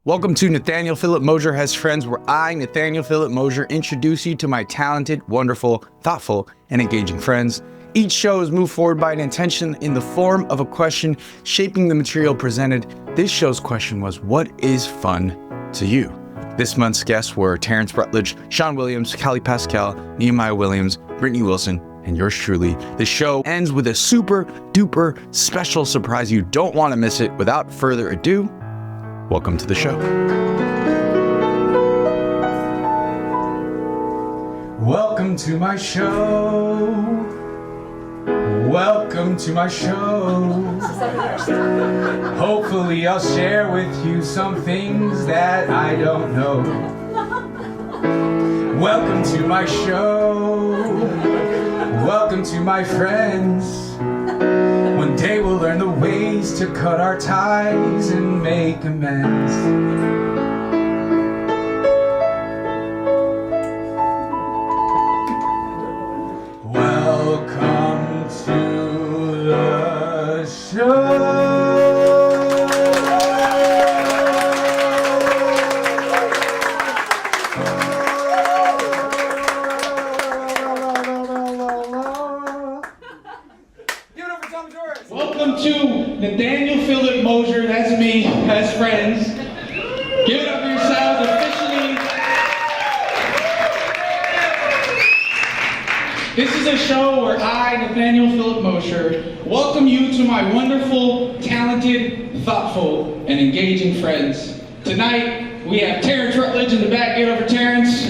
Welcome to Nathanael Philip Mosher Has Friends, where I, Nathanael Philip Mosher, introduce you to my talented, wonderful, thoughtful, and engaging friends. Each show is moved forward by an intention in the form of a question shaping the material presented. This show's question was, what is fun to you? This month's guests were Terrence Rutledge, Sean Williams, Callie Pascal, Nehemiah Williams, Brittany Wilson, and yours truly. The show ends with a super duper special surprise. You don't want to miss it. Without further ado, welcome to the show. Welcome to my show. Welcome to my show. Hopefully I'll share with you some things that I don't know. Welcome to my show. Welcome to my friends. One day we'll learn the ways to cut our ties and make amends. Welcome to the show. Welcome to Nathanael Philip Mosher, that's me, as friends. Give it up for yourselves officially. This is a show where I, Nathanael Philip Mosher, welcome you to my wonderful, talented, thoughtful, and engaging friends. Tonight, we have Terrence Rutledge in the back. Give it up for Terrence.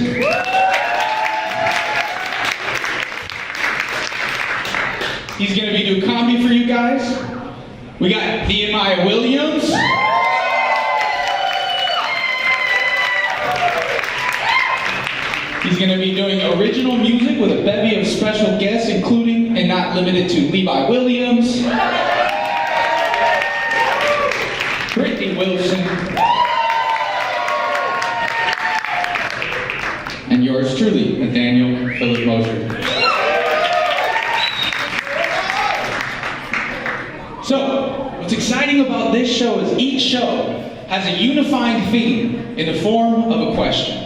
He's going to be doing comedy for you guys. We got Nehemiah Williams. He's going to be doing original music with a bevy of special guests, including and not limited to Levi Williams, Brittany Wilson, and yours truly, Nathanael Philip Mosher. So, what's exciting about this show is each show has a unifying theme in the form of a question.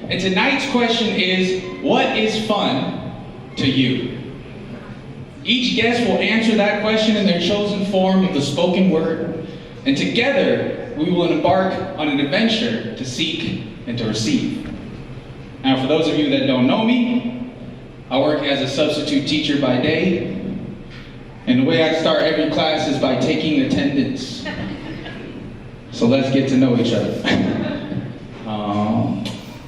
And tonight's question is, what is fun to you? Each guest will answer that question in their chosen form of the spoken word, and together we will embark on an adventure to seek and to receive. Now, for those of you that don't know me, I work as a substitute teacher by day. And the way I start every class is by taking attendance. So let's get to know each other.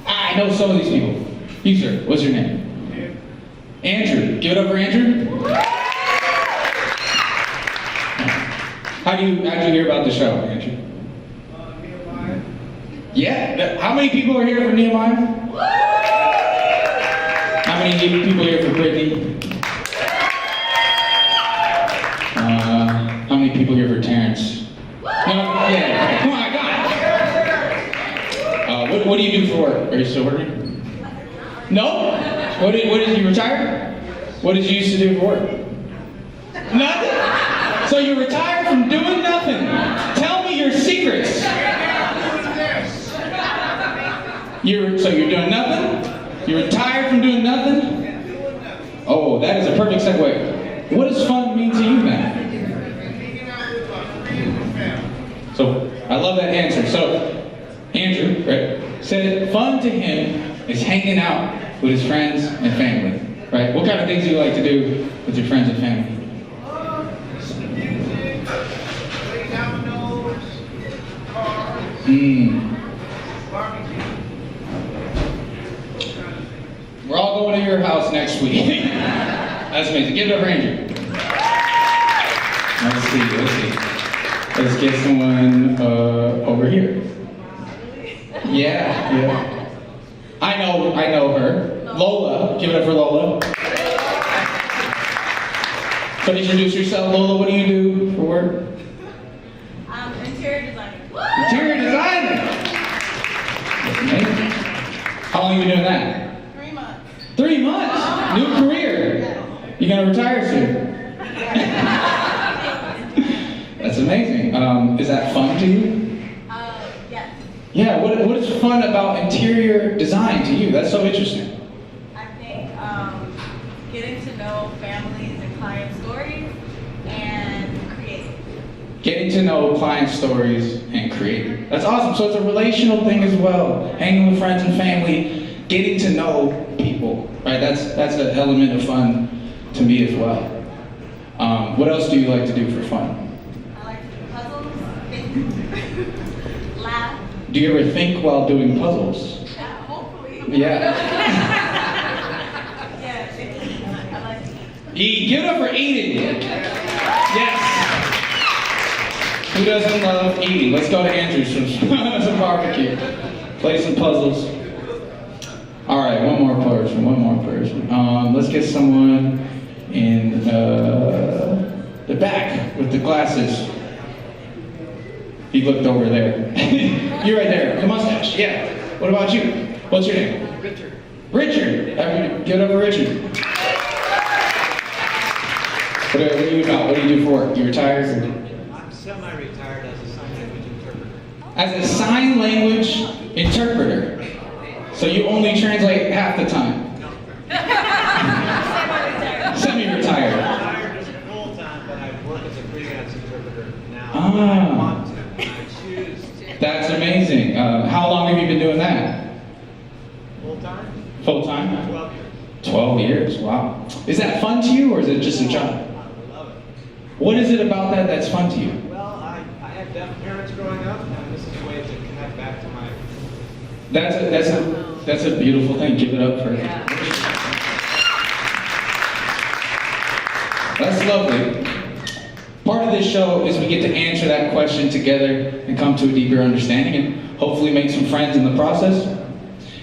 I know some of these people. You, sir, what's your name? Andrew. Give it up for Andrew. How'd you hear about the show, Andrew? Nehemiah. Yeah? How many people are here for Nehemiah? How many people are here for Brittany? How many people here for Terrence? No, yeah, come on, God. What do you do for work? Are you still working? No? What did you retire? What did you used to do for work? Nothing? So you retired from doing nothing? Tell me your secrets. So you're doing nothing? You retired from doing nothing? Oh, that is a perfect segue. What does fun mean to you, man? So, I love that answer. So, Andrew, right, said fun to him is hanging out with his friends and family, right? What kind of things do you like to do with your friends and family? We're all going to your house next week. That's amazing. Give it up for Andrew. Let's see. Let's get someone over here. Yeah. I know her. Lola. Give it up for Lola. So introduce yourself, Lola. What do you do for work? Interior designer. Interior designer. That's amazing. How long have you been doing that? 3 months. 3 months? New career. You gonna retire soon? That's amazing. Is that fun to you? Yes. Yeah, what is fun about interior design to you? That's so interesting. I think getting to know families and client stories and creating. Getting to know client stories and creating. That's awesome. So it's a relational thing as well. Hanging with friends and family, getting to know people, right? That's an element of fun to me as well. What else do you like to do for fun? I like to do puzzles, think, laugh. Do you ever think while doing puzzles? Yeah, hopefully. Yeah. Yeah, I like to eat. Eat. Give it up for eating. Yes. Who doesn't love eating? Let's go to Andrew's for some barbecue. Play some puzzles. All right, one more person. Let's get someone in the back with the glasses. He looked over there. You're right there. The mustache. Yeah. What about you? What's your name? Richard. Richard. Give it up for Richard. What are you about? What do you do for work? You retired? I'm semi-retired as a sign language interpreter. As a sign language interpreter. So you only translate half the time. No. Semi-retired. Retired as a full-time, but I work as a freelance interpreter now. Ah. I want to. I choose to. That's amazing. How long have you been doing that? Full-time? Full time? 12 years. 12 years. Wow. Is that fun to you, or is it just a job? I love it. What is it about that that's fun to you? Well, I had deaf parents growing up, and this is a way to connect back to my... That's a beautiful thing. Give it up for it. That's lovely. Part of this show is we get to answer that question together and come to a deeper understanding and hopefully make some friends in the process.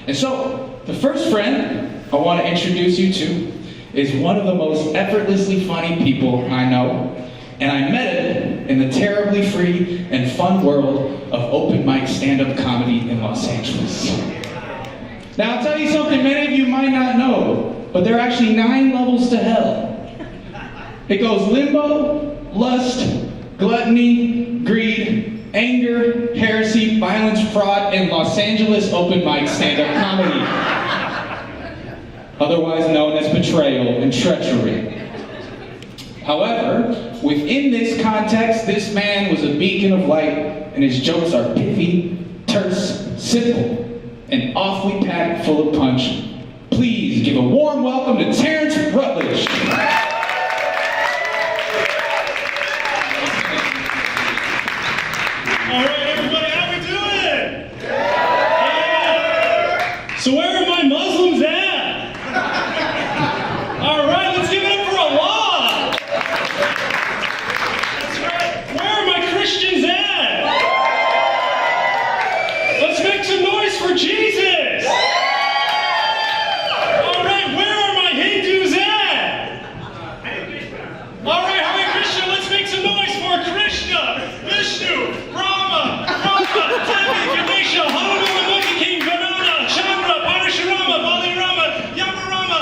And so, the first friend I want to introduce you to is one of the most effortlessly funny people I know. And I met him in the terribly free and fun world of open mic stand-up comedy in Los Angeles. Now I'll tell you something many of you might not know, but there are actually 9 levels to hell. It goes limbo, lust, gluttony, greed, anger, heresy, violence, fraud, and Los Angeles open mic stand-up comedy. Otherwise known as betrayal and treachery. However, within this context, this man was a beacon of light, and his jokes are pithy, terse, simple, and awfully packed full of punch. Please give a warm welcome to Terrence Rutledge. All right, everybody, how we doing? Yeah. So where are my Muslims at? All right, let's give it up for Allah. That's right. Where are my Christians at? Let's make some noise for Jesus. All right, where are my Hindus at? All right, Hare Krishna, let's make some noise for Krishna, Vishnu, Rama, Devi, Ganesha, Hanuman, Monkey King, Vanana, Chandra, Parashurama, Balarama, Yamarama,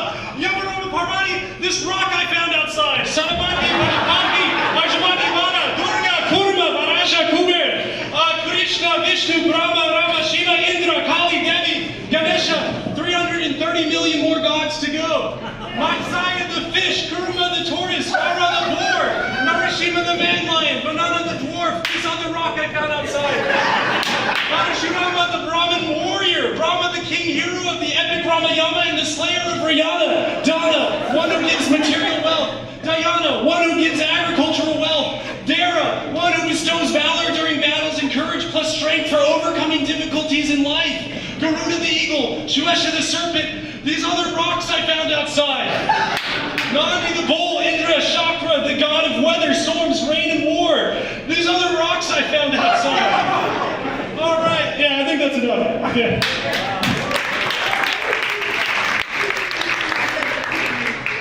Parvati, this rock I found outside, Sanamati, Vajapati, Ajamati, Vana, Durga, Kurma, Varasha, Kuber, Krishna, Vishnu, Brahma, Rama, Shiva, Indra, Kali, Devi, Ganesha, 330 million more gods to go. Matsaya the fish, Kurma the tortoise, Vara the boar, Narashima the man lion, Banana the dwarf, this other rock I found outside. Parashurama the Brahmin warrior, Brahma the king hero of the epic Ramayana and the slayer of Rihanna, Dana, one who gives material wealth, Diana, one who gives agricultural wealth, Dara, one who bestows valor during battles and courage plus strength for overcoming difficulties in life, Garuda the eagle, Shuesha the serpent, these other rocks I found outside. Nandi the bull, Indra, Chakra, the god of weather, storms, rain, and war. These other rocks I found outside. All right, yeah, I think that's enough. Yeah.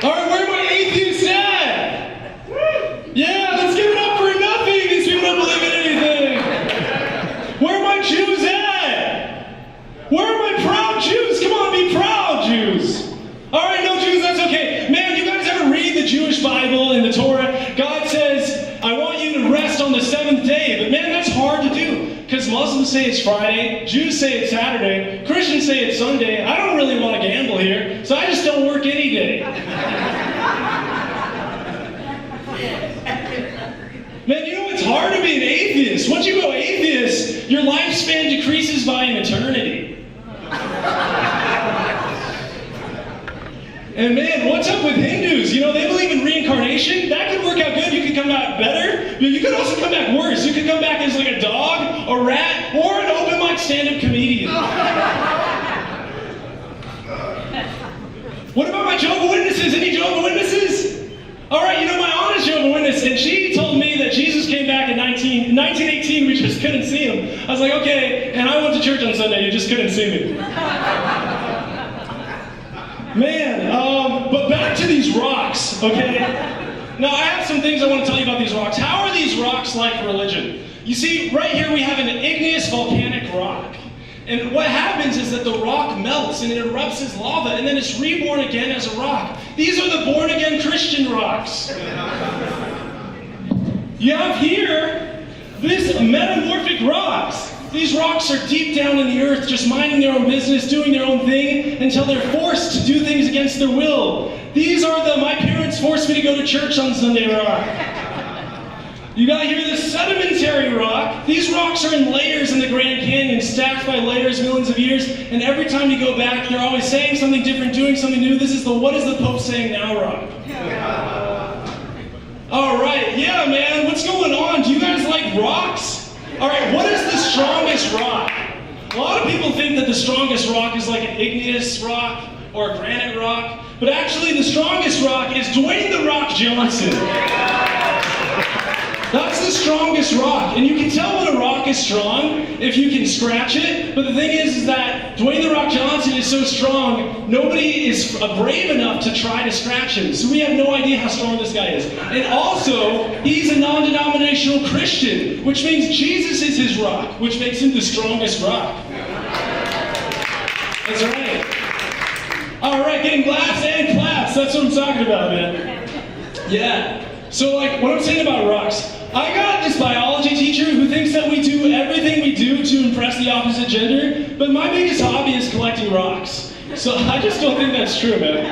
All right, where are my atheists at? Yeah, let's give it up for nothing. These people don't believe in anything. Where are my Jews at? Where are my proud Jews? Come on, be proud, Jews. All right, no Jews, that's okay. Man, you guys ever read the Jewish Bible and the Torah? God says, I want you to rest on the 7th day. But man, that's hard to do. Because Muslims say it's Friday, Jews say it's Saturday, Christians say it's Sunday. I don't really want to gamble here, so I just don't work any day. Man, you know it's hard to be an atheist. Once you go atheist, your lifespan decreases by an eternity. And man, what's up with Hindus? You know, they believe in reincarnation. That could work out good. You could come back better. You could also come back worse. You could come back as like a dog, a rat, or an open mic stand-up comedian. What about my Jehovah's Witnesses? Any Jehovah's Witnesses? All right, you know my honest Jehovah's Witness, and she told me that Jesus came back in 1918. We just couldn't see him. I was like, okay, and I went to church on Sunday. You just couldn't see me. Man, but back to these rocks, okay? Now, I have some things I want to tell you about these rocks. How are these rocks like religion? You see, right here we have an igneous volcanic rock. And what happens is that the rock melts and it erupts as lava, and then it's reborn again as a rock. These are the born-again Christian rocks. You have here these metamorphic rocks. These rocks are deep down in the earth, just minding their own business, doing their own thing, until they're forced to do things against their will. These are the my parents forced me to go to church on Sunday rock. You got here the sedimentary rock. These rocks are in layers in the Grand Canyon, stacked by layers, millions of years, and every time you go back, they're always saying something different, doing something new. This is the what is the Pope saying now rock. All right, yeah, man, what's going on? Do you guys like rocks? All right, what is the strongest rock? A lot of people think that the strongest rock is like an igneous rock or a granite rock, but actually the strongest rock is Dwayne "The Rock" Johnson. That's the strongest rock, and you can tell when a rock is strong if you can scratch it, but the thing is that Dwayne "The Rock" Johnson is so strong, nobody is brave enough to try to scratch him, so we have no idea how strong this guy is. And also, he's a non-denominational Christian, which means Jesus is his rock, which makes him the strongest rock. That's right. All right, getting laughs and claps, that's what I'm talking about, man. Yeah. So, like, what I'm saying about rocks, I got this biology teacher who thinks that we do everything we do to impress the opposite gender, but my biggest hobby is collecting rocks. So I just don't think that's true, man.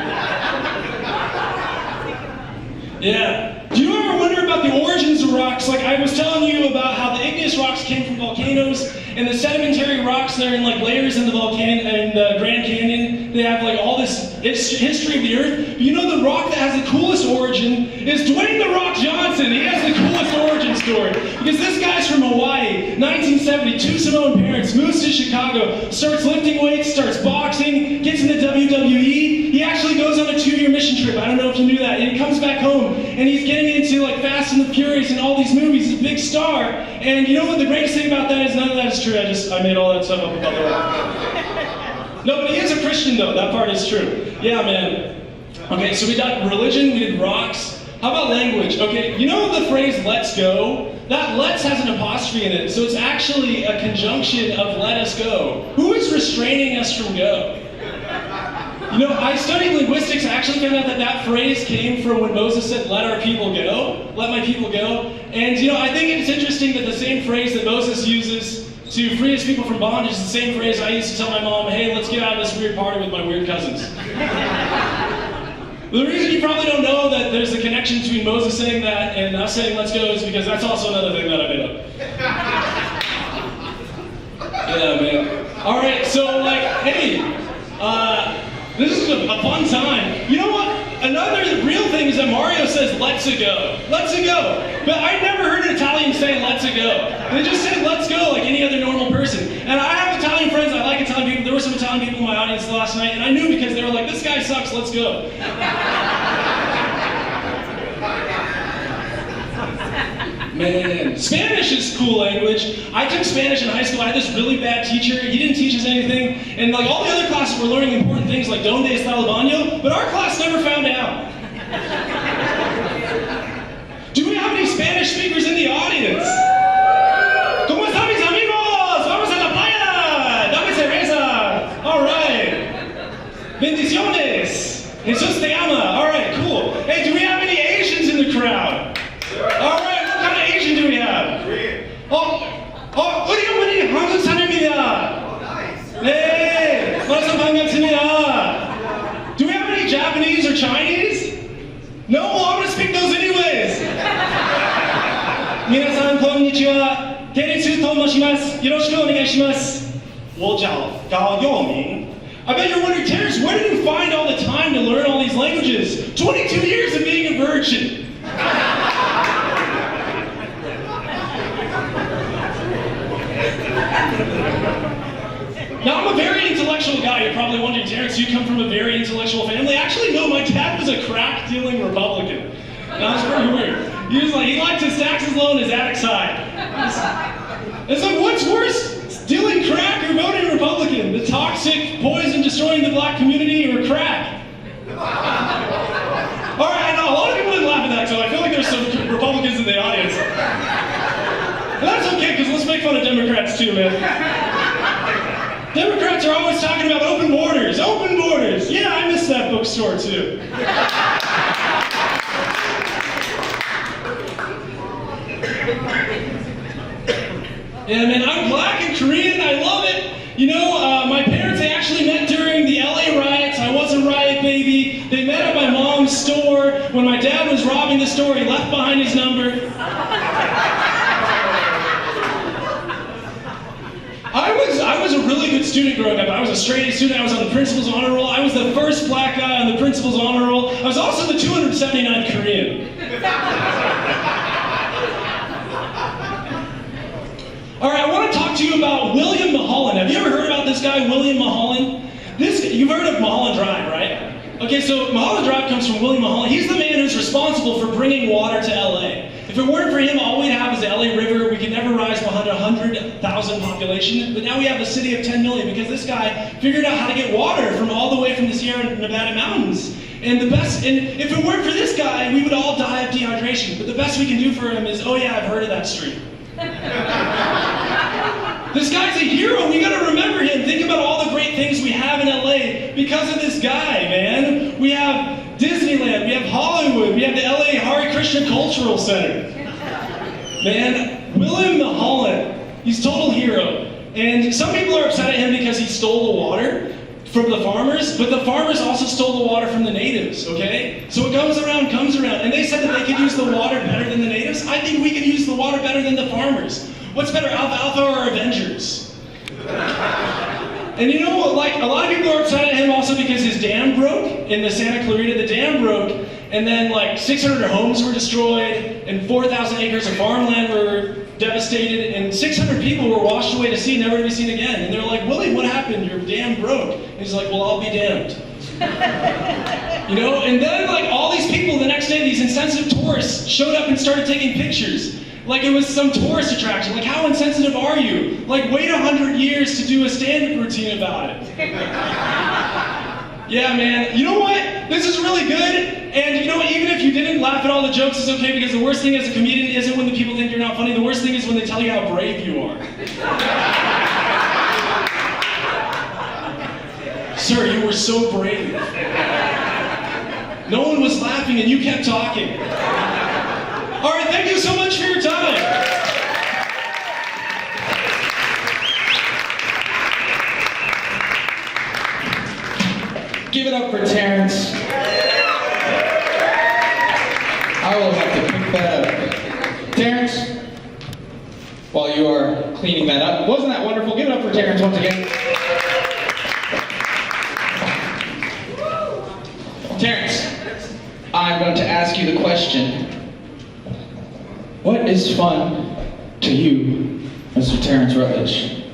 Yeah. Do you ever wonder about the origins of rocks? Like I was telling you about how the igneous rocks came from volcanoes, and the sedimentary rocks, they're in like layers in the volcano and the Grand Canyon. They have like all this history of the earth. But you know the rock that has the coolest origin is Dwayne "The Rock" Johnson. He has the coolest origin story. Because this guy's from Hawaii, 1970, two Samoan parents, moves to Chicago, starts lifting weights, starts boxing, gets in the WWE. He actually goes on a 2-year mission trip. I don't know if you knew that. And he comes back home, and he's getting into like Fast and the Furious and all these movies. He's a big star. And you know what the greatest thing about that is? None of that is true. I made all that stuff up about The Rock. No, but he is a Christian though. That part is true. Yeah, man. Okay, so we got religion, we did rocks. How about language? Okay, you know the phrase "let's go"? That "let's" has an apostrophe in it, so it's actually a conjunction of "let us go." Who is restraining us from go? You know, I studied linguistics. I actually found out that that phrase came from when Moses said, "Let our people go, let my people go." And you know, I think it's interesting that the same phrase that Moses uses to free his people from bondage is the same phrase I used to tell my mom, "Hey, let's get out of this weird party with my weird cousins." The reason you probably don't know that there's a connection between Moses saying that and us saying "let's go" is because that's also another thing that I made up. Yeah, man. All right, so like, hey, this is a fun time. You know what? Another real thing is that Mario says "let's go." Let's go. But I never heard an Italian say "let's go." They just say "let's go" like any other normal person. And I have Italian friends. I like Italian people. There were some Italian people in my audience last night, and I knew because they were like, "This guy sucks. Let's go." Man, Spanish is a cool language. I took Spanish in high school. I had this really bad teacher. He didn't teach us anything. And like all the other classes were learning important things like "Donde está el baño?" But our class never found out. Do we have any Spanish speakers in the audience? ¿Cómo están mis amigos? Vamos a la playa. Dame cerveza. All right. Bendiciones. Jesus te ama. All right, cool. Hey, do we have any Asians in the crowd? All right. Do we have? Oh, what do you よろしくお願いします。我叫高佑明。I bet you're wondering, Terrence, where did you find all the time to learn all these languages? 22 years of being a virgin. Now, I'm a very intellectual guy. You're probably wondering, Terrence, you come from a very intellectual family? Actually, no, my dad was a crack-dealing Republican. That was pretty weird. He liked to tax his low on his attic side. It's like, what's worse? Stealing crack or voting Republican? The toxic poison destroying the black community or crack? Alright, I know, a lot of people didn't laugh at that, so I feel like there's some Republicans in the audience. And that's okay, because let's make fun of Democrats too, man. Democrats are always talking about open borders. Open borders! Yeah, I miss that bookstore too. Yeah, man, I'm black and Korean. I love it. You know, my parents, they actually met during the LA riots. I was a riot baby. They met at my mom's store. When my dad was robbing the store, he left behind his number. I was a really good student growing up. I was a straight A student. I was on the principal's honor roll. I was the first black guy on the principal's honor roll. I was also the 279th Korean. All right, I want to talk to you about William Mulholland. Have you ever heard about this guy, William Mulholland? You've heard of Mulholland Drive, right? Okay, so Mulholland Drive comes from William Mulholland. He's the man who's responsible for bringing water to LA. If it weren't for him, all we'd have is the LA River. We could never rise behind 100,000 population. But now we have a city of 10 million because this guy figured out how to get water from all the way from the Sierra Nevada mountains. And if it weren't for this guy, we would all die of dehydration. But the best we can do for him is, oh yeah, I've heard of that street. This guy's a hero. We gotta remember him. Think about all the great things we have in LA because of this guy, man. We have Disneyland, we have Hollywood, we have the LA Hare Krishna Cultural Center. Man, William Mulholland, he's a total hero. And some people are upset at him because he stole the water from the farmers, but the farmers also stole the water from the natives, okay? So it comes around. And they said that they could use the water better than the natives. I think we can use the water better than the farmers. What's better, Alfalfa or Avengers? And you know what, like, a lot of people are upset at him also because his dam broke in the Santa Clarita. The dam broke, and then like 600 homes were destroyed, and 4,000 acres of farmland were devastated, and 600 people were washed away to sea, never to be seen again. And they're like, Willie, what happened? Your dam broke. And he's like, well, I'll be damned. You know, and then like all these people the next day, these insensitive tourists showed up and started taking pictures. Like it was some tourist attraction. Like, how insensitive are you? Like, wait 100 years to do a stand-up routine about it. Yeah, man. You know what? This is really good. And you know what? Even if you didn't laugh at all the jokes, it's okay, because the worst thing as a comedian isn't when the people think you're not funny. The worst thing is when they tell you how brave you are. Sir, you were so brave. No one was laughing and you kept talking. All right, thank you so much for your time. Give it up for Terrence. I will have to pick that up. Terrence, while you are cleaning that up, wasn't that wonderful? Give it up for Terrence once again. Terrence, I'm going to ask you the question. What is fun to you, Mr. Terrence Rutledge?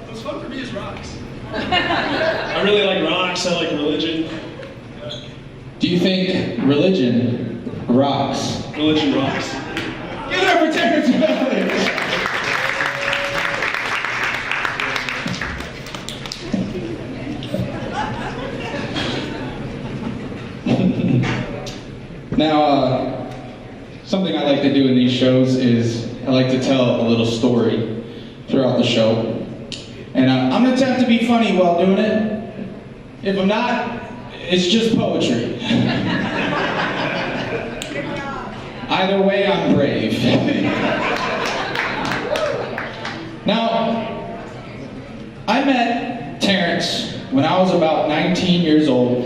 What's fun for me is rocks. I really like rocks. I like religion. Do you think religion rocks? Religion rocks. Give it up for Terrence Rutledge. Now, something I like to do in these shows is I like to tell a little story throughout the show. And I'm going to attempt to be funny while doing it. If I'm not, it's just poetry. Either way, I'm brave. Now, I met Terrence when I was about 19 years old,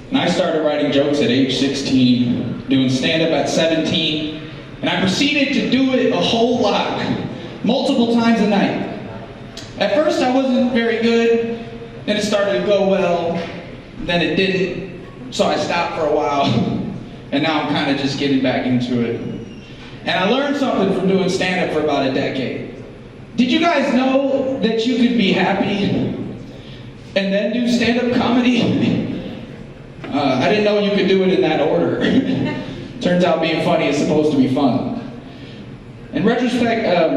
and I started writing jokes at age 16, doing stand-up at 17, and I proceeded to do it a whole lot, multiple times a night. At first I wasn't very good, then it started to go well, then it didn't, so I stopped for a while, and now I'm kind of just getting back into it. And I learned something from doing stand-up for about a decade. Did you guys know that you could be happy and then do stand-up comedy? I didn't know you could do it in that order. Turns out being funny is supposed to be fun. In retrospect, I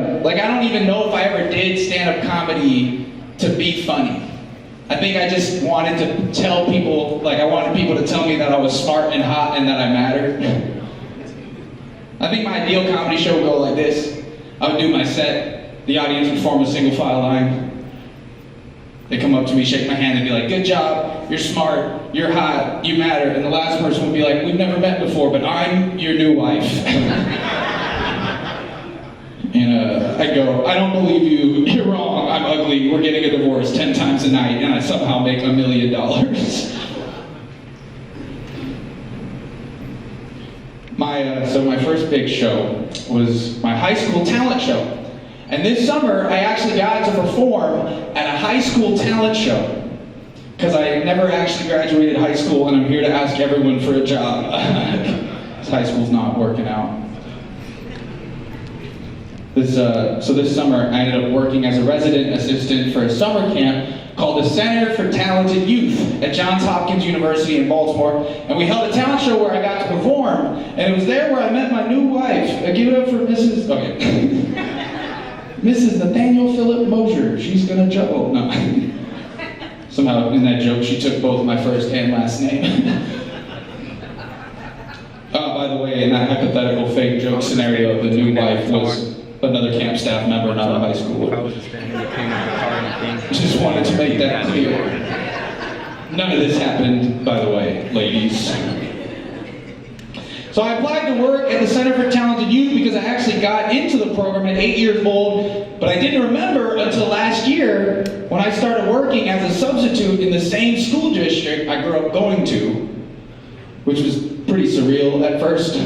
don't even know if I ever did stand-up comedy to be funny. I think I just wanted to tell people, I wanted people to tell me that I was smart and hot and that I mattered. I think my ideal comedy show would go like this. I would do my set, the audience would form a single file line. They come up to me, shake my hand, and be like, good job, you're smart, you're hot, you matter. And the last person would be like, we've never met before, but I'm your new wife. And I go, I don't believe you, you're wrong, I'm ugly, we're getting a divorce 10 times a night, and I somehow make $1 million. So my first big show was my high school talent show. And this summer, I actually got to perform at a high school talent show. Because I never actually graduated high school, and I'm here to ask everyone for a job. High school's not working out. So this summer, I ended up working as a resident assistant for a summer camp called the Center for Talented Youth at Johns Hopkins University in Baltimore. And we held a talent show where I got to perform. And it was there where I met my new wife. Give it up for Mrs. Mrs. Nathanael Philip Mosher. She's gonna juggle. No. Somehow in that joke, she took both my first and last name. By the way, in that hypothetical fake joke scenario, the new wife was another camp staff member, not a high schooler. Just wanted to make that clear. None of this happened, by the way, ladies. So I applied to work at the Center for Talented Youth because I actually got into the program at 8 years old, but I didn't remember until last year when I started working as a substitute in the same school district I grew up going to, which was pretty surreal at first.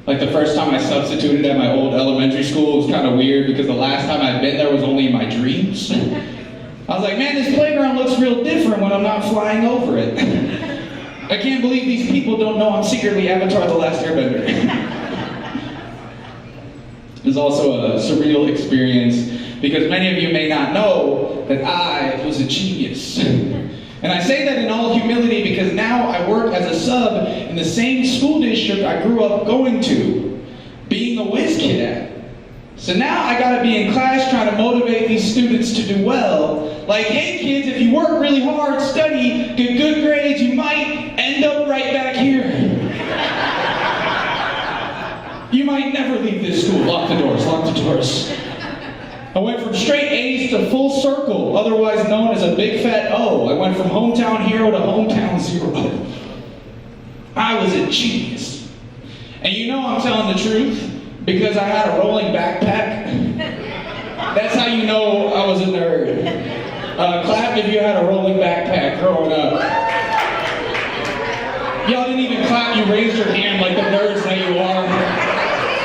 The first time I substituted at my old elementary school, it was kind of weird because the last time I'd been there was only in my dreams. I was like, man, this playground looks real different when I'm not flying over it. I can't believe these people don't know I'm secretly Avatar The Last Airbender. It was also a surreal experience because many of you may not know that I was a genius. And I say that in all humility because now I work as a sub in the same school district I grew up going to, being a whiz kid at. So now I gotta be in class trying to motivate these students to do well. Like, hey kids, if you work really hard, study, get good grades, you might end up right back here. You might never leave this school. Lock the doors, lock the doors. I went from straight A's to full circle, otherwise known as a big fat O. I went from hometown hero to hometown zero. I was a genius. And you know I'm telling the truth because I had a rolling backpack. That's how you know I was a nerd. Clap if you had a rolling backpack growing up. Y'all didn't even clap, you raised your hand like the nerds that you are.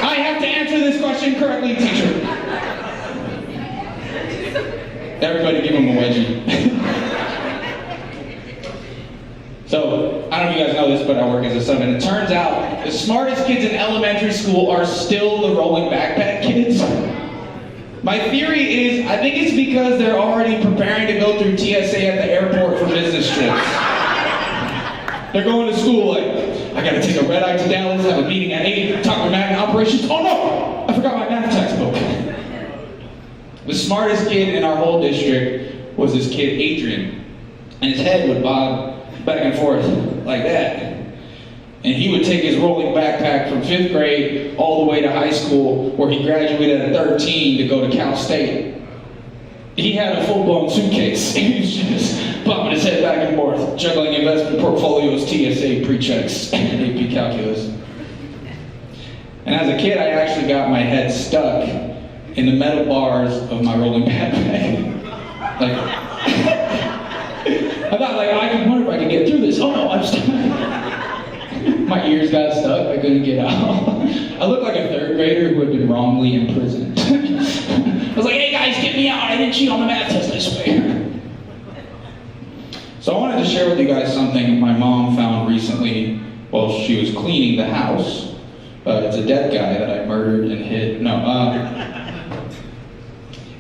I have to answer this question correctly, teacher. Everybody give him a wedgie. So, I don't know if you guys know this, but I work as a sub, and it turns out the smartest kids in elementary school are still the rolling backpack kids. My theory is, I think it's because they're already preparing to go through TSA at the airport for business trips. They're going to school like, I gotta take a red eye to Dallas, have a meeting at 8, talk to magnet operations. Oh no, I forgot my math textbook. The smartest kid in our whole district was this kid, Adrian. And his head would bob back and forth like that. And he would take his rolling backpack from 5th grade all the way to high school, where he graduated at 13 to go to Cal State. He had a full-blown suitcase. He was just bumping his head back and forth, juggling investment portfolios, TSA pre-checks, and AP calculus. And as a kid, I actually got my head stuck in the metal bars of my rolling backpack. I thought, I wonder if I could get through this. Oh no, I'm stuck. My ears got stuck, I couldn't get out. I looked like a 3rd grader who had been wrongly imprisoned. I was like, hey guys, get me out, I didn't cheat on the math you guys something my mom found recently while she was cleaning the house. It's a dead guy that I murdered and hid. No,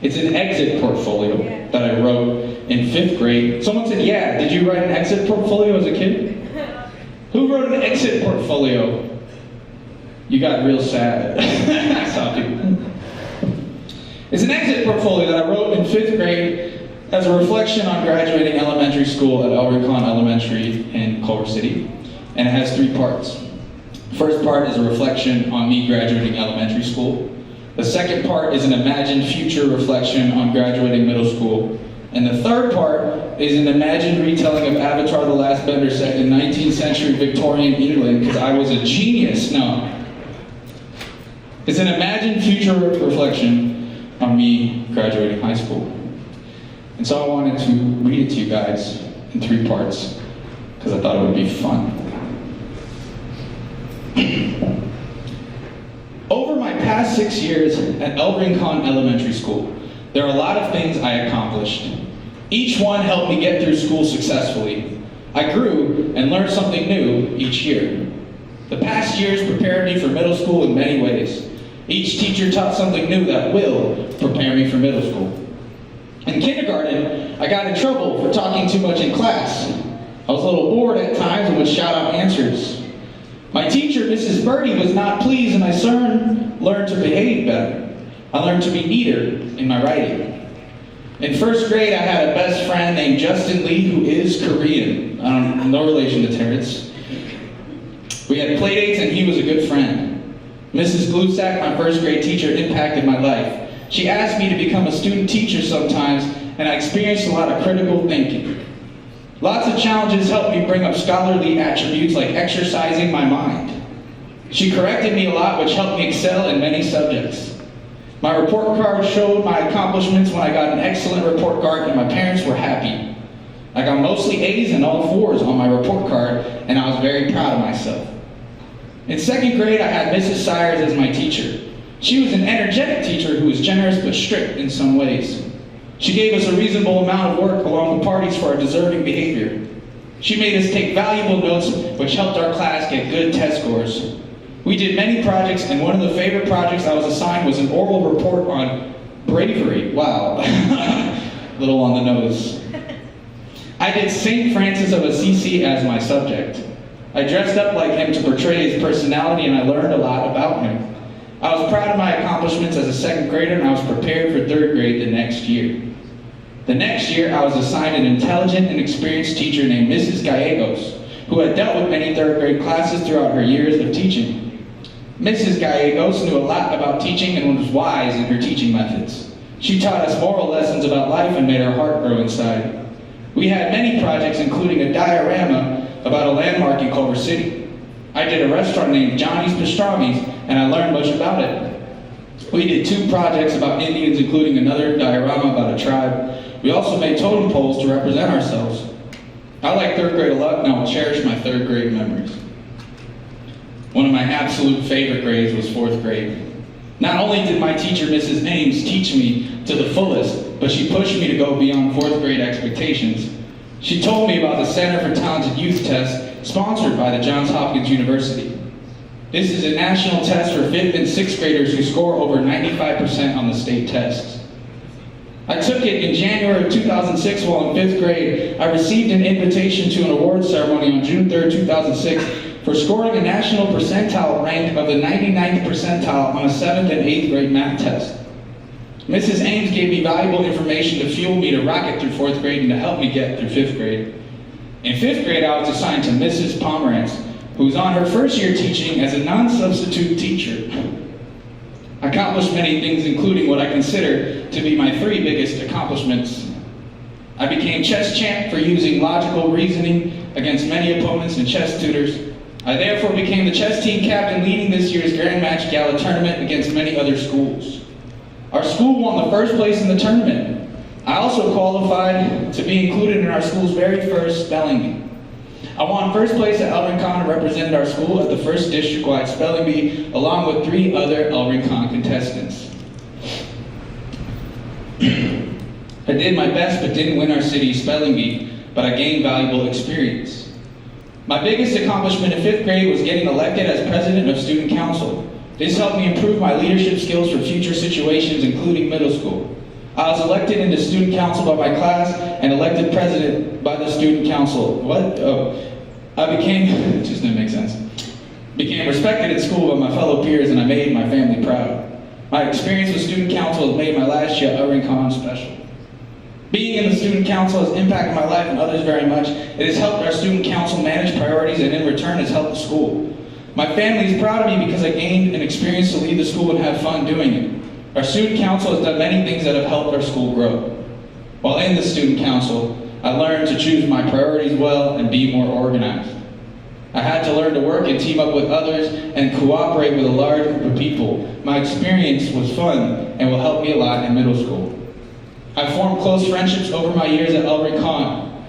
it's an exit portfolio that I wrote in 5th grade. Someone said, yeah, did you write an exit portfolio as a kid? Who wrote an exit portfolio? You got real sad. I saw people. It's an exit portfolio that I wrote in 5th grade as a reflection on graduating elementary school at El Rincon Elementary in Culver City. And it has 3 parts. First part is a reflection on me graduating elementary school. The second part is an imagined future reflection on graduating middle school. And the third part is an imagined retelling of Avatar: The Last Bender set in 19th century Victorian England, because I was a genius. No. It's an imagined future reflection on me graduating high school. And so I wanted to read it to you guys in 3 parts, because I thought it would be fun. Over my past 6 years at El Rincon Elementary School, there are a lot of things I accomplished. Each one helped me get through school successfully. I grew and learned something new each year. The past years prepared me for middle school in many ways. Each teacher taught something new that will prepare me for middle school. In kindergarten, I got in trouble for talking too much in class. I was a little bored at times and would shout out answers. My teacher, Mrs. Birdie, was not pleased, and I soon learned to behave better. I learned to be neater in my writing. In 1st grade, I had a best friend named Justin Lee, who is Korean. No relation to Terrence. We had play dates, and he was a good friend. Mrs. Glusack, my 1st grade teacher, impacted my life. She asked me to become a student teacher sometimes, and I experienced a lot of critical thinking. Lots of challenges helped me bring up scholarly attributes like exercising my mind. She corrected me a lot, which helped me excel in many subjects. My report card showed my accomplishments when I got an excellent report card, and my parents were happy. I got mostly A's and all 4s on my report card, and I was very proud of myself. In 2nd grade, I had Mrs. Sires as my teacher. She was an energetic teacher who was generous but strict in some ways. She gave us a reasonable amount of work along the parties for our deserving behavior. She made us take valuable notes, which helped our class get good test scores. We did many projects, and one of the favorite projects I was assigned was an oral report on bravery. Wow, little on the nose. I did St. Francis of Assisi as my subject. I dressed up like him to portray his personality, and I learned a lot about him. I was proud of my accomplishments as a 2nd grader, and I was prepared for 3rd grade the next year. The next year, I was assigned an intelligent and experienced teacher named Mrs. Gallegos, who had dealt with many 3rd grade classes throughout her years of teaching. Mrs. Gallegos knew a lot about teaching and was wise in her teaching methods. She taught us moral lessons about life and made our heart grow inside. We had many projects, including a diorama about a landmark in Culver City. I did a restaurant named Johnny's Pastrami's, and I learned much about it. We did 2 projects about Indians, including another diorama about a tribe. We also made totem poles to represent ourselves. I like 3rd grade a lot, and I will cherish my 3rd grade memories. One of my absolute favorite grades was 4th grade. Not only did my teacher, Mrs. Ames, teach me to the fullest, but she pushed me to go beyond 4th grade expectations. She told me about the Center for Talented Youth test sponsored by the Johns Hopkins University. This is a national test for 5th and 6th graders who score over 95% on the state tests. I took it in January of 2006 while in 5th grade. I received an invitation to an awards ceremony on June 3rd, 2006 for scoring a national percentile rank of the 99th percentile on a 7th and 8th grade math test. Mrs. Ames gave me valuable information to fuel me to rocket through 4th grade and to help me get through 5th grade. In 5th grade, I was assigned to Mrs. Pomerantz, who was on her 1st year teaching as a non-substitute teacher. I accomplished many things, including what I consider to be my 3 biggest accomplishments. I became chess champ for using logical reasoning against many opponents and chess tutors. I therefore became the chess team captain, leading this year's Grand Match Gala tournament against many other schools. Our school won the 1st place in the tournament. I also qualified to be included in our school's very first spelling bee. I won 1st place at El Rincon and represented our school at the 1st district-wide spelling bee, along with 3 other El Rincon contestants. I did my best but didn't win our city's spelling bee, but I gained valuable experience. My biggest accomplishment in 5th grade was getting elected as president of student council. This helped me improve my leadership skills for future situations, including middle school. I was elected into student council by my class and elected president by the student council. What? Oh. I became, it just didn't make sense. Became respected at school by my fellow peers, and I made my family proud. My experience with student council has made my last year at Elring special. Being in the student council has impacted my life and others very much. It has helped our student council manage priorities, and in return has helped the school. My family is proud of me because I gained an experience to lead the school and have fun doing it. Our student council has done many things that have helped our school grow. While in the student council, I learned to choose my priorities well and be more organized. I had to learn to work and team up with others and cooperate with a large group of people. My experience was fun and will help me a lot in middle school. I formed close friendships over my years at Elring Con.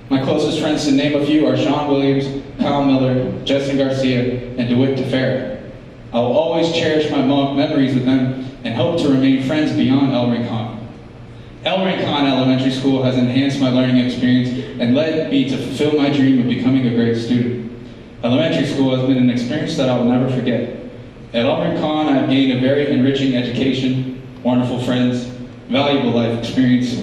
My closest friends, to name a few, are Sean Williams, Kyle Miller, Justin Garcia, and DeWitt Tefera. I will always cherish my memories with them and hope to remain friends beyond Elring Con. Elring Con Elementary School has enhanced my learning experience and led me to fulfill my dream of becoming a great student. Elementary school has been an experience that I will never forget. At Elring Con, I have gained a very enriching education, wonderful friends, valuable life experience,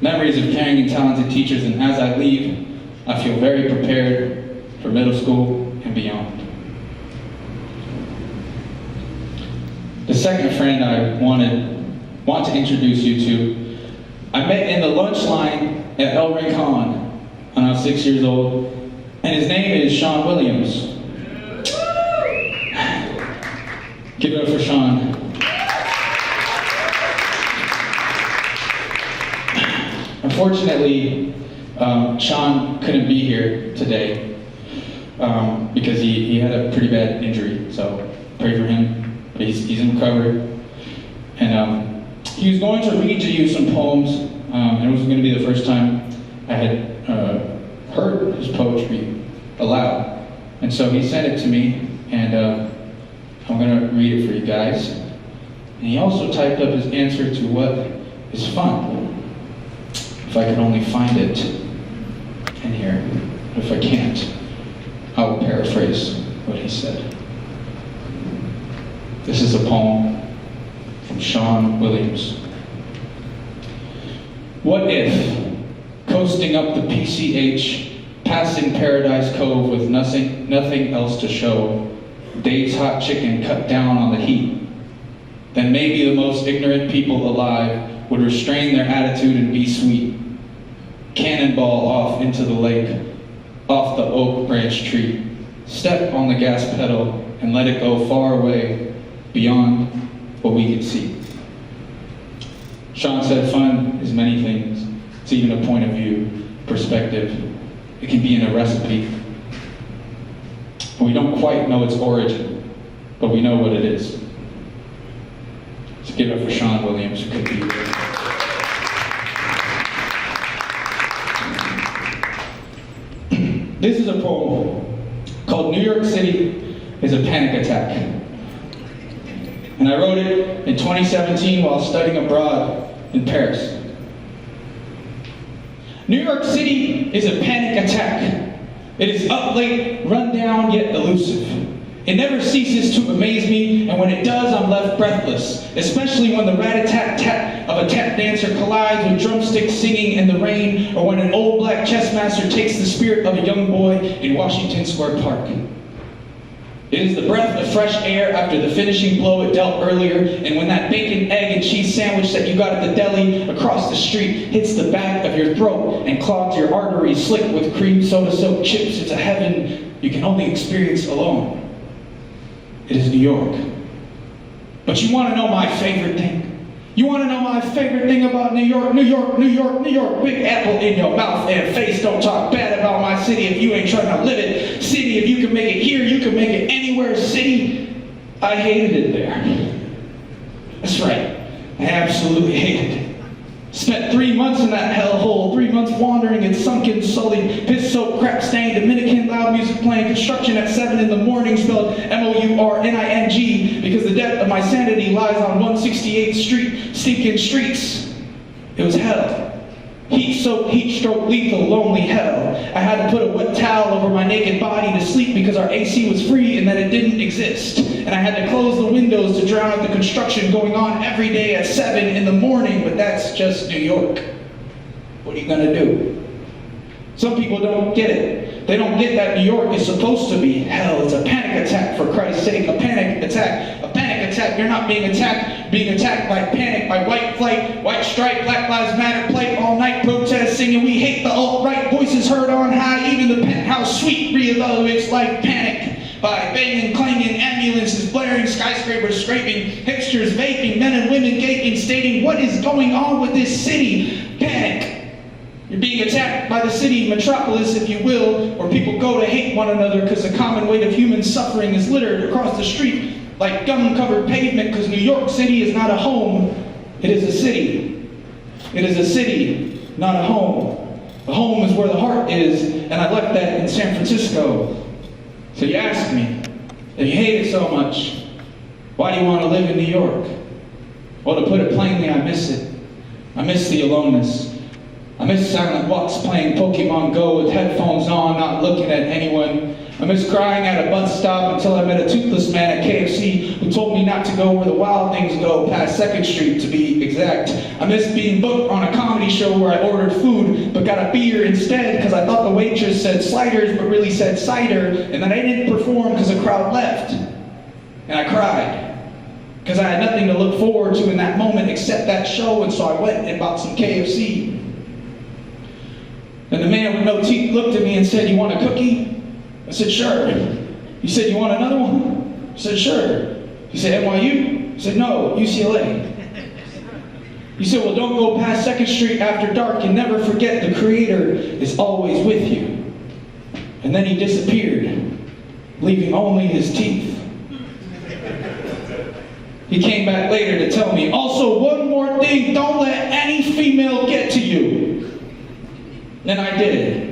memories of caring and talented teachers, and as I leave, I feel very prepared for middle school and beyond. The second friend I want to introduce you to, I met in the lunch line at Elring Con when I was 6 years old, and his name is Sean Williams. Give it up for Sean. Unfortunately, Sean couldn't be here today because he had a pretty bad injury, so pray for him. But he's in recovery. And he was going to read to you some poems, and it was going to be the first time I had heard his poetry aloud. And so he sent it to me, and I'm going to read it for you guys. And he also typed up his answer to what is fun. If I could only find it in here. If I can't, I will paraphrase what he said. This is a poem from Sean Williams. What if, coasting up the PCH, passing Paradise Cove with nothing else to show, Dave's hot chicken cut down on the heat, then maybe the most ignorant people alive would restrain their attitude and be sweet. Cannonball off into the lake, off the oak branch tree, step on the gas pedal and let it go far away beyond what we can see. Sean said fun is many things. It's even a point of view, perspective. It can be in a recipe. We don't quite know its origin, but we know what it is. So give it up for Sean Williams, who could be here. This is a poem called New York City is a Panic Attack. And I wrote it in 2017 while studying abroad in Paris. New York City is a panic attack. It is up late, run down, yet elusive. It never ceases to amaze me, and when it does, I'm left breathless, especially when the rat-a-tat-tat of a tap dancer collides with drumsticks singing in the rain, or when an old black chess master takes the spirit of a young boy in Washington Square Park. It is the breath of fresh air after the finishing blow it dealt earlier, and when that bacon, egg, and cheese sandwich that you got at the deli across the street hits the back of your throat and clogs your arteries slick with cream soda-soaked chips, it's a heaven you can only experience alone. It is New York. But you want to know my favorite thing? You want to know my favorite thing about New York? New York, New York, New York. Big apple in your mouth and face. Don't talk bad about my city if you ain't trying to live it. City, if you can make it here, you can make it anywhere. City, I hated it there. That's right. I absolutely hated it. Spent 3 months in that hellhole, 3 months wandering in sunken, sullied, piss-soaked, crap-stained, Dominican loud music playing, construction at 7 in the morning, spelled M-O-U-R-N-I-N-G, because the depth of my sanity lies on 168th Street, stinking streets. It was hell. Heat Heat-soaked, heat-stroke, lethal, lonely hell. I had to put a wet towel over my naked body to sleep because our AC was free and that it didn't exist. And I had to close the windows to drown out the construction going on every day at 7 in the morning, but that's just New York. What are you gonna do? Some people don't get it. They don't get that New York is supposed to be hell. It's a panic attack, for Christ's sake. A panic attack. A panic attack. You're not being attacked. Being attacked by panic, by white flight, white stripe, Black Lives Matter plight, all night protests, singing we hate the alt-right, voices heard on high, even the penthouse suite reevaluates life. Panic by banging, clanging, ambulances blaring, skyscrapers scraping, hipsters vaping, men and women gaping, stating what is going on with this city. Panic. You're being attacked by the city metropolis, if you will, where people go to hate one another because the common weight of human suffering is littered across the street like gum-covered pavement, because New York City is not a home, it is a city. It is a city, not a home. The home is where the heart is, and I left that in San Francisco. So you ask me, if you hate it so much, why do you want to live in New York? Well, to put it plainly, I miss it. I miss the aloneness. I miss silent walks playing Pokemon Go with headphones on, not looking at anyone. I miss crying at a bus stop until I met a toothless man at KFC who told me not to go where the wild things go, past 2nd Street to be exact. I miss being booked on a comedy show where I ordered food but got a beer instead because I thought the waitress said sliders but really said cider, and then I didn't perform because the crowd left. And I cried because I had nothing to look forward to in that moment except that show, and so I went and bought some KFC. And the man with no teeth looked at me and said, "You want a cookie?" I said, "Sure." He said, "You want another one?" I said, "Sure." He said, "NYU?" I said, "No, UCLA." He said, "Well, don't go past 2nd Street after dark and never forget the Creator is always with you." And then he disappeared, leaving only his teeth. He came back later to tell me, "Also, one more thing, don't let any female get to you." And I did.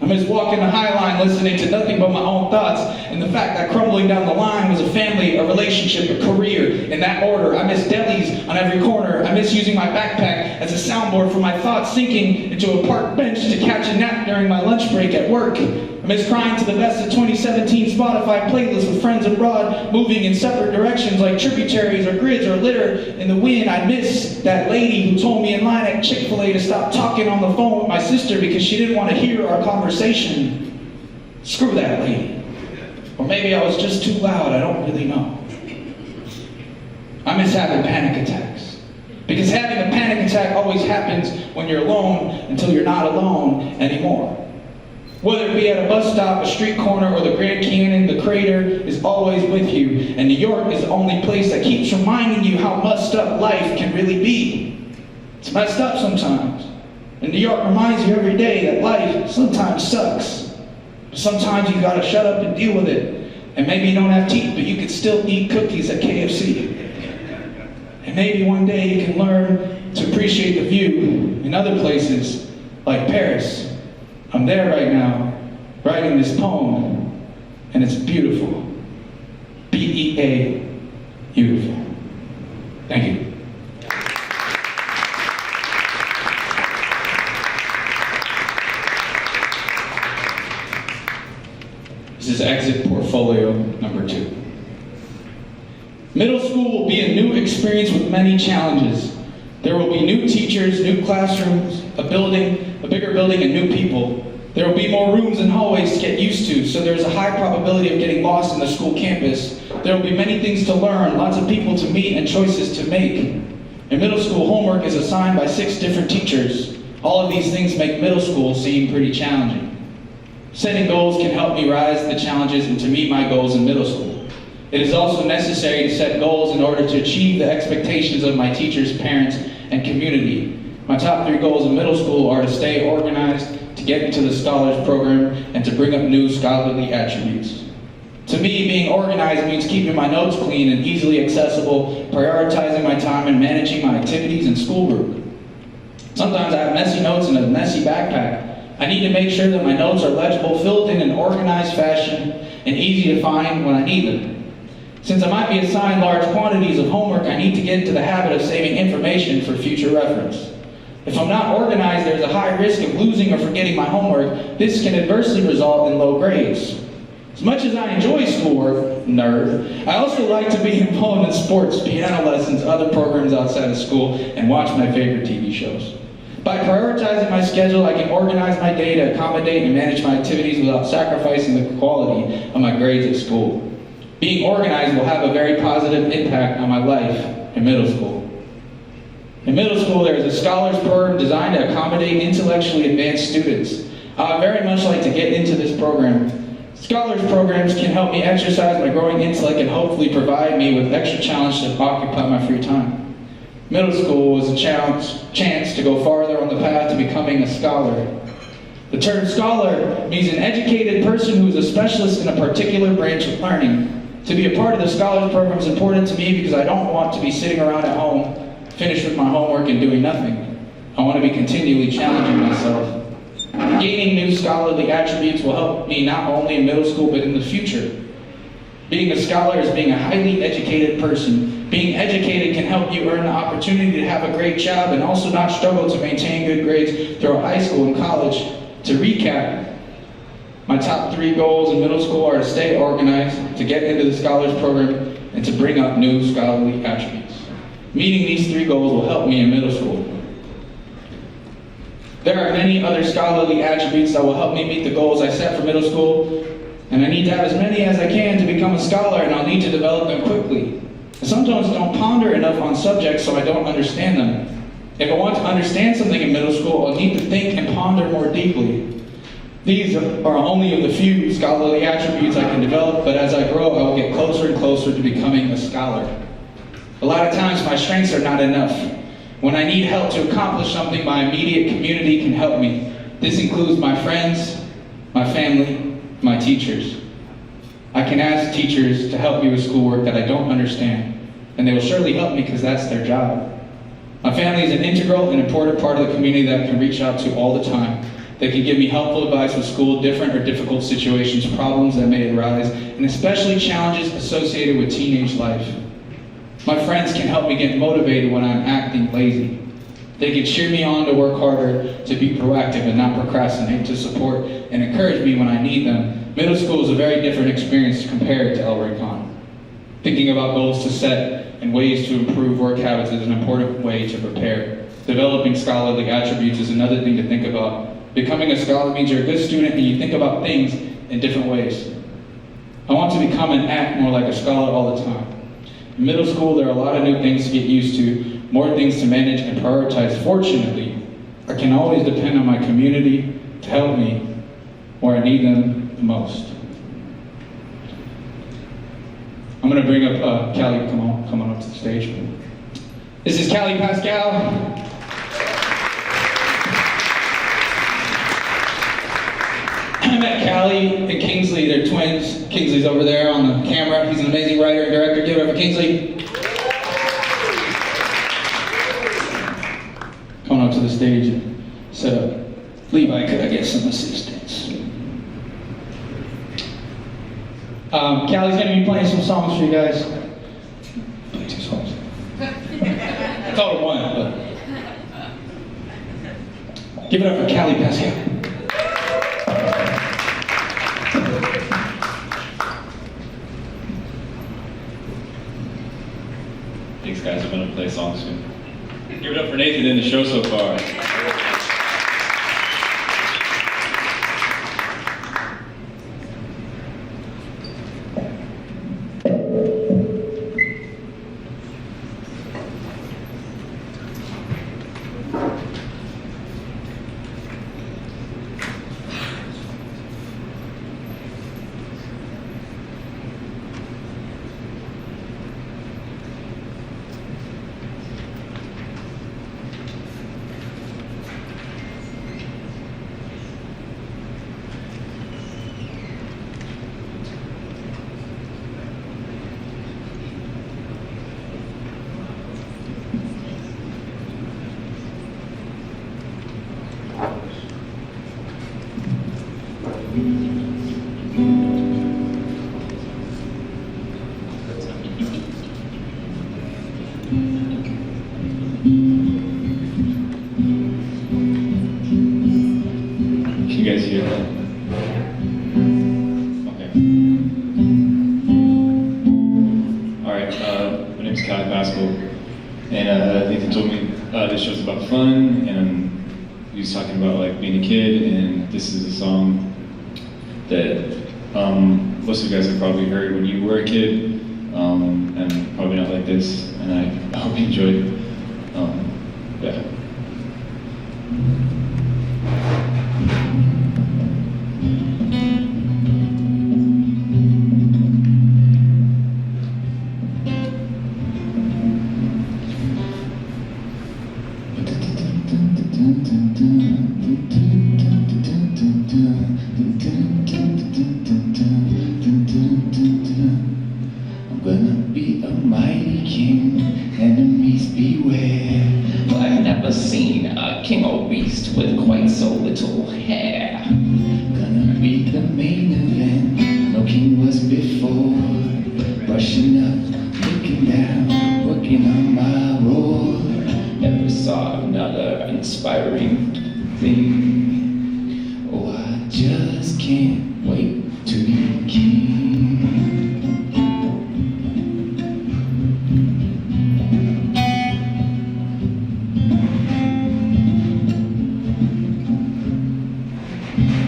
I miss walking the High Line listening to nothing but my own thoughts, and the fact that crumbling down the line was a family, a relationship, a career, in that order. I miss delis on every corner. I miss using my backpack as a soundboard for my thoughts sinking into a park bench to catch a nap during my lunch break at work. I miss crying to the best of 2017 Spotify playlists with friends abroad, moving in separate directions like tributaries or grids or litter in the wind. I miss that lady who told me in line at Chick-fil-A to stop talking on the phone with my sister because she didn't want to hear our conversation. Screw that lady. Or maybe I was just too loud, I don't really know. I miss having panic attacks. Because having a panic attack always happens when you're alone until you're not alone anymore. Whether it be at a bus stop, a street corner, or the Grand Canyon, the Crater is always with you. And New York is the only place that keeps reminding you how messed up life can really be. It's messed up sometimes. And New York reminds you every day that life sometimes sucks. But sometimes you gotta shut up and deal with it. And maybe you don't have teeth, but you can still eat cookies at KFC. And maybe one day you can learn to appreciate the view in other places, like Paris. I'm there right now, writing this poem, and it's beautiful. B-E-A, beautiful. Thank you. This is exit portfolio number 2. Middle school will be a new experience with many challenges. There will be new teachers, new classrooms, a bigger building, and new people. There will be more rooms and hallways to get used to, so there's a high probability of getting lost in the school campus. There will be many things to learn, lots of people to meet, and choices to make. In middle school, homework is assigned by 6 different teachers. All of these things make middle school seem pretty challenging. Setting goals can help me rise to the challenges and to meet my goals in middle school. It is also necessary to set goals in order to achieve the expectations of my teachers, parents, and community. My top 3 goals in middle school are to stay organized, to get into the scholars program, and to bring up new scholarly attributes. To me, being organized means keeping my notes clean and easily accessible, prioritizing my time, and managing my activities and schoolwork. Sometimes I have messy notes in a messy backpack. I need to make sure that my notes are legible, filled in an organized fashion, and easy to find when I need them. Since I might be assigned large quantities of homework, I need to get into the habit of saving information for future reference. If I'm not organized, there's a high risk of losing or forgetting my homework. This can adversely result in low grades. As much as I enjoy schoolwork, nerd, I also like to be involved in sports, piano lessons, other programs outside of school, and watch my favorite TV shows. By prioritizing my schedule, I can organize my day to accommodate and manage my activities without sacrificing the quality of my grades at school. Being organized will have a very positive impact on my life in middle school. In middle school, there is a scholars program designed to accommodate intellectually advanced students. I would very much like to get into this program. Scholars programs can help me exercise my growing intellect and hopefully provide me with extra challenge to occupy my free time. Middle school was a chance to go farther on the path to becoming a scholar. The term scholar means an educated person who is a specialist in a particular branch of learning. To be a part of the scholars program is important to me because I don't want to be sitting around at home, finished with my homework and doing nothing. I want to be continually challenging myself. Gaining new scholarly attributes will help me not only in middle school but in the future. Being a scholar is being a highly educated person. Being educated can help you earn the opportunity to have a great job and also not struggle to maintain good grades throughout high school and college. To recap, my top 3 goals in middle school are to stay organized, to get into the scholars program, and to bring up new scholarly attributes. Meeting these 3 goals will help me in middle school. There are many other scholarly attributes that will help me meet the goals I set for middle school, and I need to have as many as I can to become a scholar, and I'll need to develop them quickly. I sometimes don't ponder enough on subjects so I don't understand them. If I want to understand something in middle school, I'll need to think and ponder more deeply. These are only of the few scholarly attributes I can develop, but as I grow, I will get closer and closer to becoming a scholar. A lot of times my strengths are not enough. When I need help to accomplish something, my immediate community can help me. This includes my friends, my family, my teachers. I can ask teachers to help me with schoolwork that I don't understand, and they will surely help me because that's their job. My family is an integral and important part of the community that I can reach out to all the time. They can give me helpful advice with school, different or difficult situations, problems that may arise, and especially challenges associated with teenage life. My friends can help me get motivated when I'm acting lazy. They can cheer me on to work harder, to be proactive and not procrastinate, to support and encourage me when I need them. Middle school is a very different experience compared to El Rincon. Thinking about goals to set and ways to improve work habits is an important way to prepare. Developing scholarly attributes is another thing to think about. Becoming a scholar means you're a good student and you think about things in different ways. I want to become and act more like a scholar all the time. In middle school, there are a lot of new things to get used to, more things to manage and prioritize. Fortunately, I can always depend on my community to help me where I need them the most. I'm going to bring up Callie. Come on up to the stage. This is Callie Pascal. I met Callie and Kingsley. They're twins. Kingsley's over there on the camera. He's an amazing writer and director. Give it up for Kingsley. Coming up to the stage and set up. Levi, could I get some assistance? Callie's going to be playing some songs for you guys. Play 2 songs. I thought of 1, but... Give it up for Callie Pascal. Thanks, guys. I'm going to play songs soon. Give it up for Nathan in the show so far. guys hear that? Okay. All right. My name's Callie Pascal, and Nathan told me this show's about fun, and he was talking about like being a kid, and this is a song that most of you guys have probably heard when you were a kid, and probably not like this, and I hope you enjoy it. Yeah. I'm gonna be a mighty king, enemies beware. Well, I've never seen a king or beast with quite so little hair. Gonna be the main event, no king was before. Brushing up, looking down, working on my roar. Never saw another inspiring thing. Oh, I just can't wait to be king.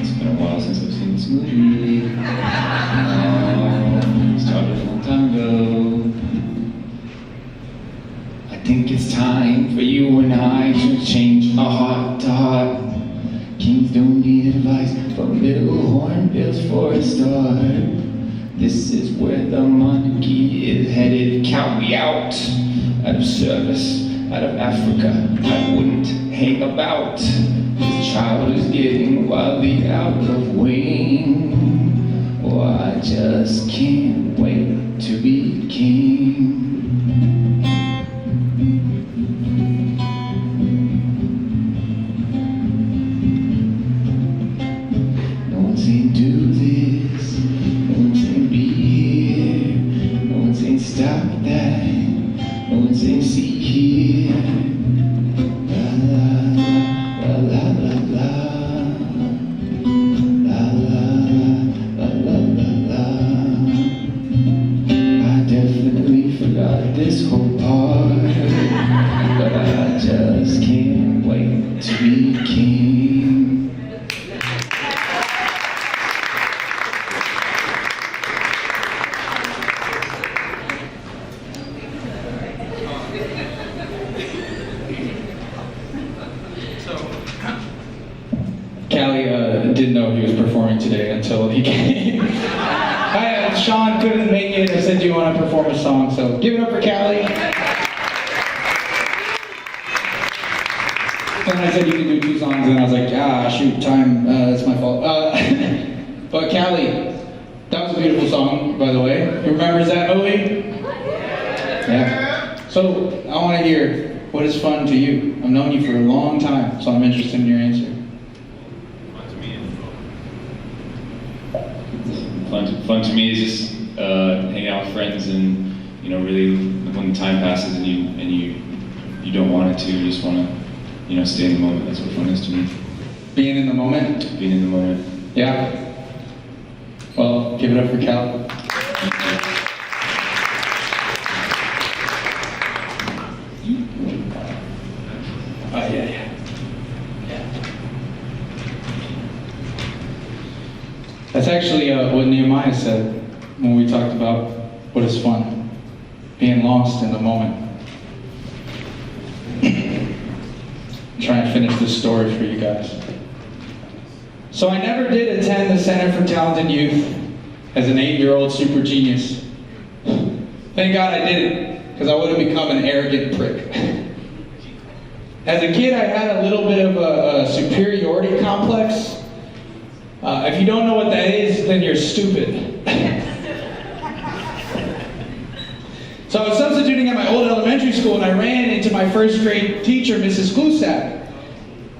It's been a while since I've seen this movie. Started a long time ago. I think it's time for you and I to change our heart to heart. Kings don't need advice from little hornbills for a start. This is where the monarchy is headed. Count me out of service, out of Africa. I wouldn't hang about. This child is getting wildly out of wing. Oh, I just can't wait to be king. No one saying do this, no one saying be here, no one saying stop that, no one saying see here. La la la la la la la la la la la. I definitely forgot this whole part, but I just can't wait to be king. Callie didn't know he was performing today until he came. Sean couldn't make it. I said, do you want to perform a song? So give it up for Callie. And I said you can do 2 songs, and I was like, shoot, time, it's my fault. But Callie, that was a beautiful song, by the way. Who remembers that movie? Yeah. So I want to hear, what is fun to you? I've known you for a long time, so I'm interested in your answer. Fun to me is just hanging out with friends, and really when time passes and you don't want it to, you just want to stay in the moment. That's what fun is to me. Being in the moment? Being in the moment. Yeah. Well, give it up for Cal. Yeah. That's actually what Nehemiah said when we talked about what is fun. Being lost in the moment. I'm trying to finish this story for you guys. So I never did attend the Center for Talented Youth as an 8-year-old super genius. Thank God I didn't, because I would have become an arrogant prick. As a kid, I had a little bit of a superiority complex. If you don't know what that is, then you're stupid. So I was substituting at my old elementary school, and I ran into my first grade teacher, Mrs. Glusak.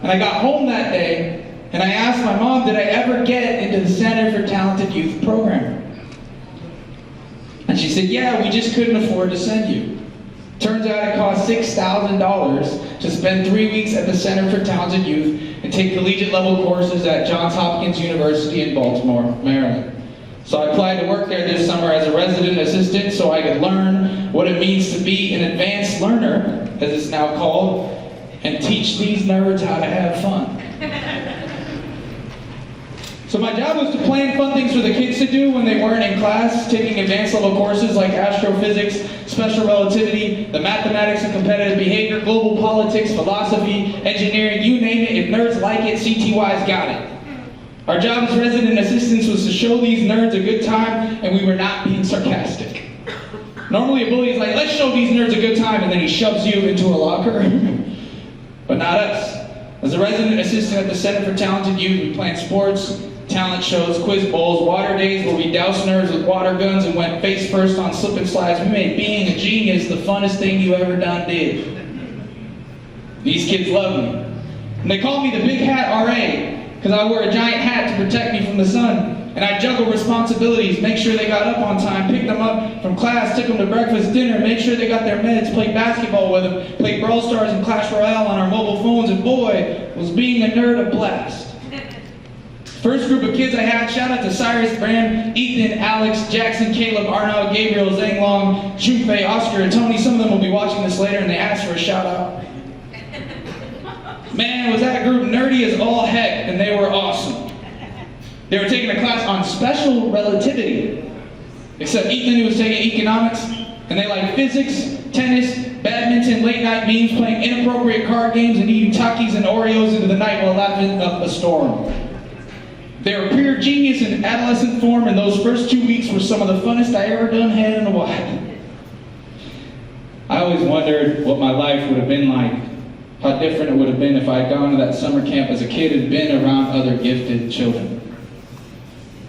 And I got home that day, and I asked my mom, did I ever get into the Center for Talented Youth program? And she said, yeah, we just couldn't afford to send you. Turns out it cost $6,000 to spend 3 weeks at the Center for Talented Youth and take collegiate level courses at Johns Hopkins University in Baltimore, Maryland. So I applied to work there this summer as a resident assistant so I could learn what it means to be an advanced learner, as it's now called, and teach these nerds how to have fun. So my job was to plan fun things for the kids to do when they weren't in class, taking advanced level courses like astrophysics, special relativity, the mathematics and competitive behavior, global politics, philosophy, engineering, you name it. If nerds like it, CTY's got it. Our job as resident assistants was to show these nerds a good time, and we were not being sarcastic. Normally a bully is like, let's show these nerds a good time, and then he shoves you into a locker. But not us. As a resident assistant at the Center for Talented Youth, we planned sports, talent shows, quiz bowls, water days where we doused nerds with water guns and went face first on slip and slides. We made being a genius the funnest thing you ever done did. These kids love me. And they called me the Big Hat RA because I wore a giant hat to protect me from the sun. And I juggle responsibilities, make sure they got up on time, pick them up from class, took them to breakfast, dinner, make sure they got their meds, played basketball with them, played Brawl Stars and Clash Royale on our mobile phones, and boy, was being a nerd a blast. First group of kids I had, shout out to Cyrus, Bram, Ethan, Alex, Jackson, Caleb, Arnaud, Gabriel, Zhang Long, Junpei, Oscar, and Tony. Some of them will be watching this later and they asked for a shout out. Man, was that group nerdy as all heck, and they were awesome. They were taking a class on special relativity, except Ethan, who was taking economics, and they liked physics, tennis, badminton, late night memes, playing inappropriate card games, and eating Takis and Oreos into the night while laughing up a storm. They were pure genius in adolescent form, and those first 2 weeks were some of the funnest I ever done had in a while. I always wondered what my life would have been like, how different it would have been if I had gone to that summer camp as a kid and been around other gifted children.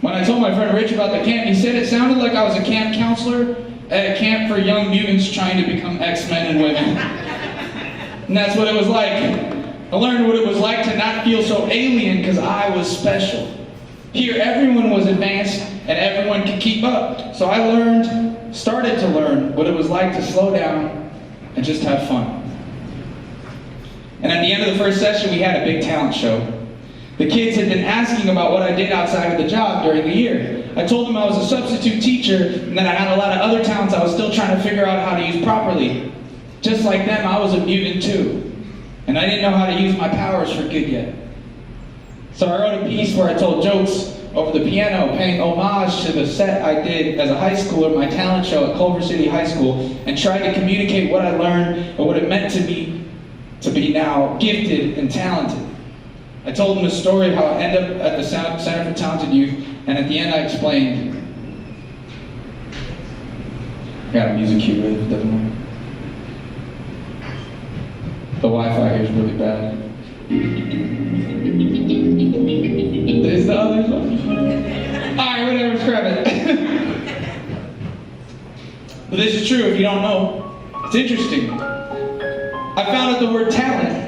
When I told my friend Rich about the camp, he said it sounded like I was a camp counselor at a camp for young mutants trying to become X-Men and women. And that's what it was like. I learned what it was like to not feel so alien because I was special. Here, everyone was advanced and everyone could keep up. So I started to learn what it was like to slow down and just have fun. And at the end of the first session, we had a big talent show. The kids had been asking about what I did outside of the job during the year. I told them I was a substitute teacher and that I had a lot of other talents I was still trying to figure out how to use properly. Just like them, I was a mutant too. And I didn't know how to use my powers for good yet. So I wrote a piece where I told jokes over the piano, paying homage to the set I did as a high schooler, my talent show at Culver City High School, and tried to communicate what I learned and what it meant to be now gifted and talented. I told them the story of how I ended up at the Center for Talented Youth, and at the end I explained. I got a music cue ready if it doesn't work. The Wi-Fi here is really bad. There's the others. Alright, whatever, scrap it. But this is true if you don't know. It's interesting. I found that the word talent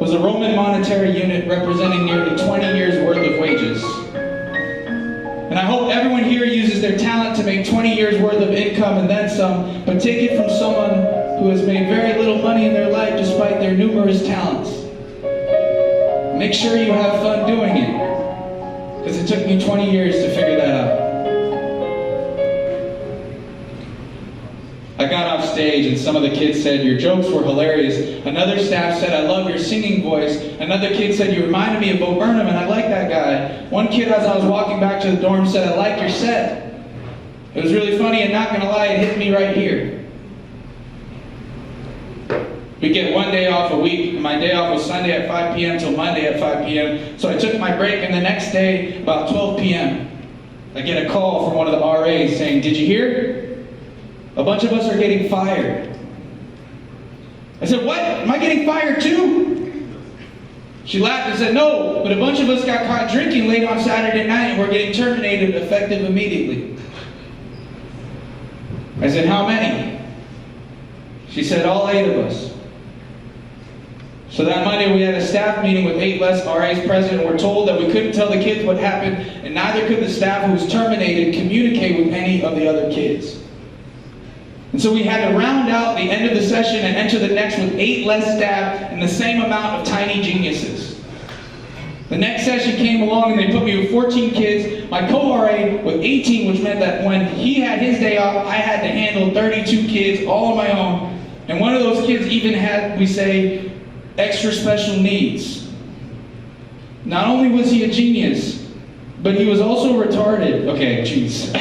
was a Roman monetary unit representing nearly 20 years worth of wages. And I hope everyone here uses their talent to make 20 years worth of income and then some, but take it from someone who has made very little money in their life despite their numerous talents. Make sure you have fun doing it, because it took me 20 years to figure that out. I got off stage and some of the kids said, your jokes were hilarious. Another staff said, I love your singing voice. Another kid said, you reminded me of Bo Burnham and I like that guy. One kid, as I was walking back to the dorm, said, I like your set. It was really funny and not gonna lie, it hit me right here. We get one day off a week, and my day off was Sunday at 5 p.m. till Monday at 5 p.m. So I took my break, and the next day, about 12 p.m., I get a call from one of the RAs saying, did you hear? A bunch of us are getting fired. I said, what? Am I getting fired too? She laughed and said, no, but a bunch of us got caught drinking late on Saturday night and we're getting terminated effective immediately. I said, how many? She said, all 8 of us. So that Monday we had a staff meeting with 8 less RAs present, and we're told that we couldn't tell the kids what happened, and neither could the staff who was terminated communicate with any of the other kids. And so we had to round out the end of the session and enter the next with 8 less staff and the same amount of tiny geniuses. session came along and they put me with 14 kids, my co-RA with 18, which meant that when he had his day off, I had to handle 32 kids all on my own. And one of those kids even had, we say, extra special needs. Not only was he a genius, but he was also retarded. Okay, jeez.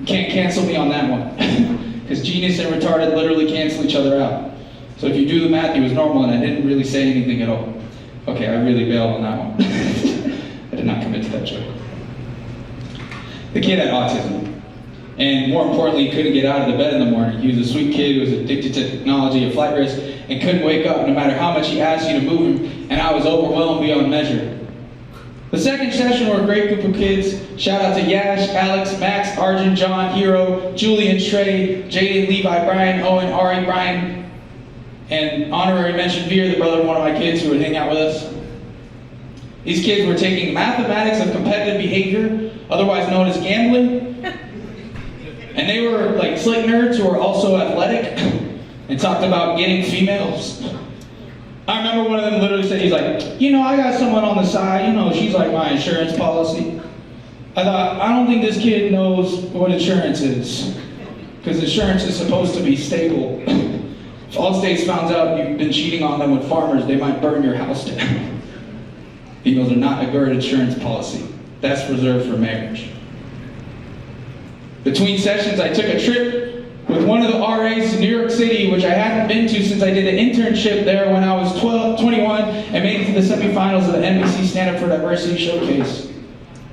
Can't cancel me on that one. Because genius and retarded literally cancel each other out. So if you do the math, he was normal and I didn't really say anything at all. Okay, I really bailed on that one. I did not commit to that joke. The kid had autism. And more importantly, he couldn't get out of the bed in the morning. He was a sweet kid who was addicted to technology, a flight risk, and couldn't wake up no matter how much he asked you to move him, and I was overwhelmed beyond measure. The second session were a great group of kids. Shout out to Yash, Alex, Max, Arjun, John, Hero, Julian, Trey, Jaden, Levi, Brian, Owen, Ari, Brian, and honorary mention Veer, the brother of one of my kids who would hang out with us. These kids were taking mathematics of competitive behavior, otherwise known as gambling. And they were like slick nerds who were also athletic and talked about getting females. I remember one of them literally said, he's like, you know, I got someone on the side, you know, she's like my insurance policy. I thought, I don't think this kid knows what insurance is. Because insurance is supposed to be stable. If Allstate finds out you've been cheating on them with farmers, they might burn your house down. Females are not a good insurance policy. That's reserved for marriage. Between sessions, I took a trip with one of the RAs to New York City, which I hadn't been to since I did an internship there when I was 21 and made it to the semifinals of the NBC Stand Up for Diversity Showcase.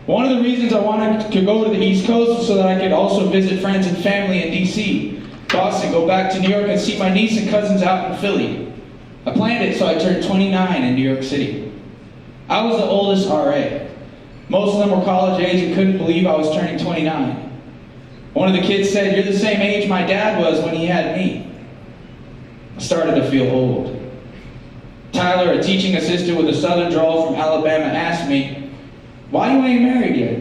One of the reasons I wanted to go to the East Coast was so that I could also visit friends and family in DC, Boston, go back to New York and see my niece and cousins out in Philly. I planned it so I turned 29 in New York City. I was the oldest RA. Most of them were college age and couldn't believe I was turning 29. One of the kids said, "You're the same age my dad was when he had me." I started to feel old. Tyler, a teaching assistant with a southern drawl from Alabama, asked me, "Why you ain't married yet?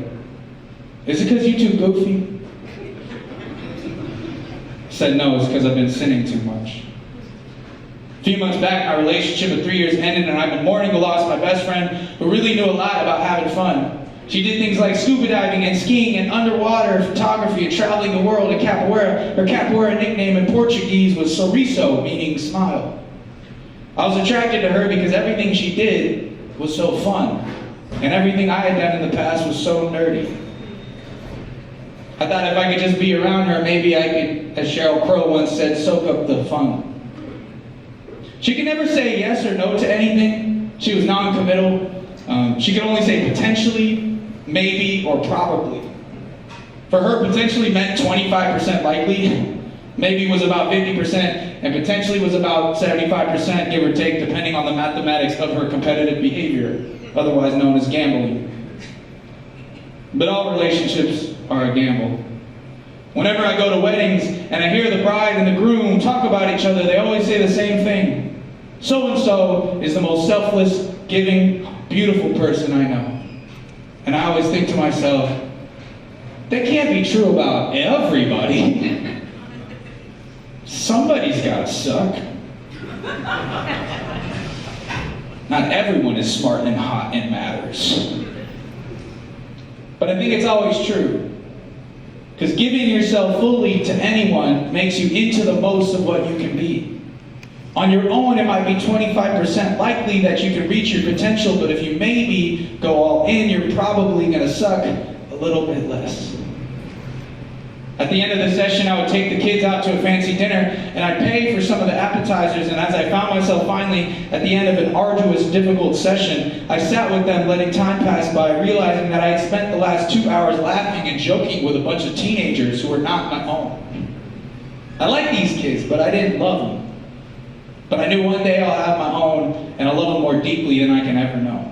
Is it because you too goofy?" I said, "No, it's because I've been sinning too much." A few months back, my relationship of 3 years ended, and I've been mourning the loss of my best friend who really knew a lot about having fun. She did things like scuba diving and skiing and underwater photography and traveling the world in capoeira. Her capoeira nickname in Portuguese was sorriso, meaning smile. I was attracted to her because everything she did was so fun, and everything I had done in the past was so nerdy. I thought if I could just be around her, maybe I could, as Sheryl Crow once said, soak up the fun. She could never say yes or no to anything. She was non-committal. She could only say potentially, maybe, or probably. For her, potentially meant 25% likely, maybe was about 50%, and potentially was about 75%, give or take, depending on the mathematics of her competitive behavior, otherwise known as gambling. But all relationships are a gamble. Whenever I go to weddings and I hear the bride and the groom talk about each other, they always say the same thing. So-and-so is the most selfless, giving, beautiful person I know. And I always think to myself, that can't be true about everybody. Somebody's gotta suck. Not everyone is smart and hot and matters. But I think it's always true. Because giving yourself fully to anyone makes you into the most of what you can be. On your own, it might be 25% likely that you can reach your potential, but if you maybe go all in, you're probably going to suck a little bit less. At the end of the session, I would take the kids out to a fancy dinner, and I'd pay for some of the appetizers, and as I found myself finally at the end of an arduous, difficult session, I sat with them letting time pass by, realizing that I had spent the last 2 hours laughing and joking with a bunch of teenagers who were not my own. I liked these kids, but I didn't love them. But I knew one day I'll have my own, and I'll love them more deeply than I can ever know.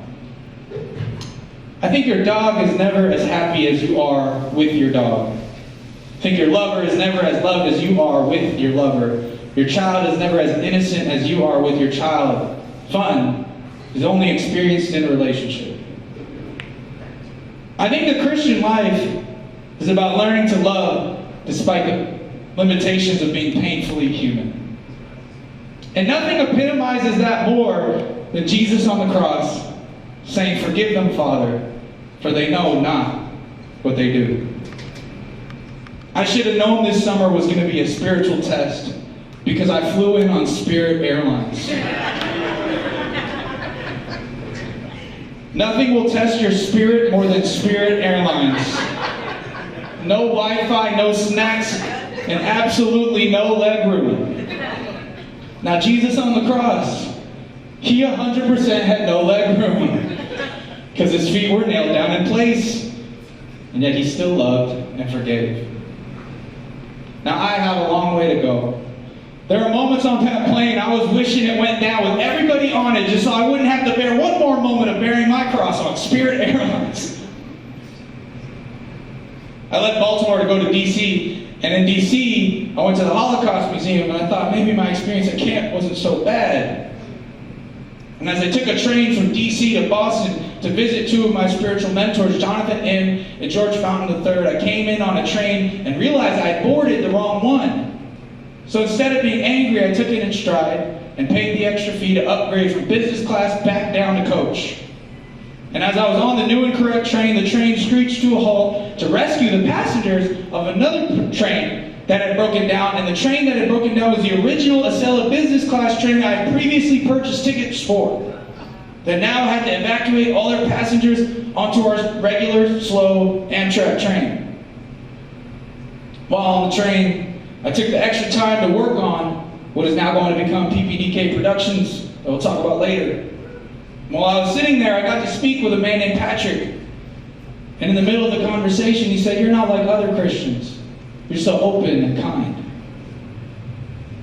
I think your dog is never as happy as you are with your dog. I think your lover is never as loved as you are with your lover. Your child is never as innocent as you are with your child. Fun is only experienced in a relationship. I think the Christian life is about learning to love despite the limitations of being painfully human. And nothing epitomizes that more than Jesus on the cross. saying, "Forgive them, Father, for they know not what they do." I should have known this summer was going to be a spiritual test because I flew in on Spirit Airlines. Nothing will test your spirit more than Spirit Airlines. No Wi-Fi, no snacks, and absolutely no leg room. Now, Jesus on the cross, he 100% had no leg room because his feet were nailed down in place, and yet he still loved and forgave. Now, I have a long way to go. There are moments on that plane I was wishing it went down with everybody on it just so I wouldn't have to bear one more moment of bearing my cross on Spirit Airlines. I left Baltimore to go to D.C., and in D.C., I went to the Holocaust Museum, and I thought maybe my experience at camp wasn't so bad. And as I took a train from D.C. to Boston to visit two of my spiritual mentors, Jonathan M. and George Fountain III, I came in on a train and realized I had boarded the wrong one. So instead of being angry, I took it in stride and paid the extra fee to upgrade from business class back down to coach. And as I was on the new and correct train, the train screeched to a halt to rescue the passengers of another train that had broken down. And the train that had broken down was the original Acela business class train I had previously purchased tickets for, that now had to evacuate all their passengers onto our regular, slow Amtrak train. While on the train, I took the extra time to work on what is now going to become PPDK Productions that we'll talk about later. While I was sitting there, I got to speak with a man named Patrick. And in the middle of the conversation, he said, "You're not like other Christians. You're so open and kind."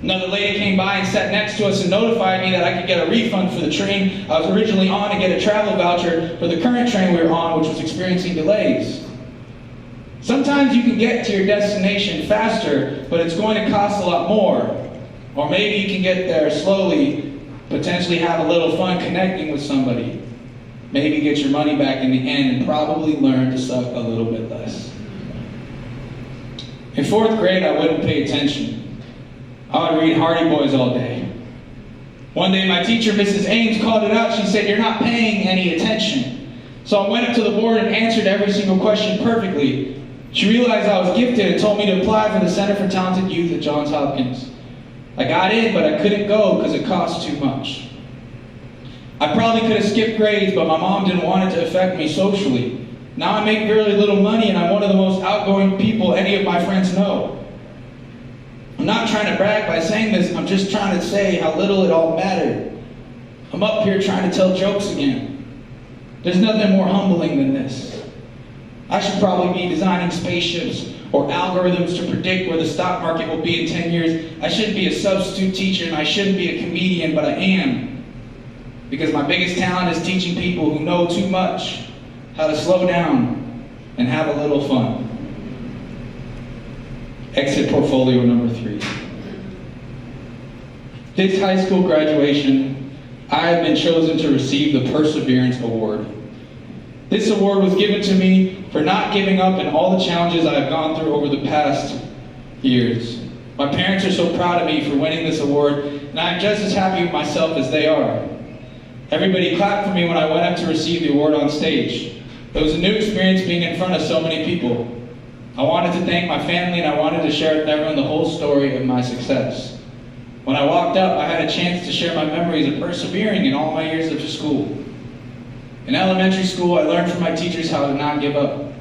Another lady came by and sat next to us and notified me that I could get a refund for the train I was originally on and get a travel voucher for the current train we were on, which was experiencing delays. Sometimes you can get to your destination faster, but it's going to cost a lot more. Or maybe you can get there slowly, potentially have a little fun connecting with somebody. Maybe get your money back in the end and probably learn to suck a little bit less. In 4th grade, I wouldn't pay attention. I would read Hardy Boys all day. One day, my teacher, Mrs. Ames, called it out. She said, "You're not paying any attention." So I went up to the board and answered every single question perfectly. She realized I was gifted and told me to apply for the Center for Talented Youth at Johns Hopkins. I got in, but I couldn't go because it cost too much. I probably could have skipped grades, but my mom didn't want it to affect me socially. Now I make very little money, and I'm one of the most outgoing people any of my friends know. I'm not trying to brag by saying this, I'm just trying to say how little it all mattered. I'm up here trying to tell jokes again. There's nothing more humbling than this. I should probably be designing spaceships or algorithms to predict where the stock market will be in 10 years. I shouldn't be a substitute teacher, and I shouldn't be a comedian, but I am. Because my biggest talent is teaching people who know too much how to slow down and have a little fun. Exit portfolio number 3. This high school graduation, I have been chosen to receive the Perseverance Award. This award was given to me for not giving up in all the challenges I have gone through over the past years. My parents are so proud of me for winning this award, and I'm just as happy with myself as they are. Everybody clapped for me when I went up to receive the award on stage. It was a new experience being in front of so many people. I wanted to thank my family, and I wanted to share with everyone the whole story of my success. When I walked up, I had a chance to share my memories of persevering in all my years of school. In elementary school, I learned from my teachers how to not give up.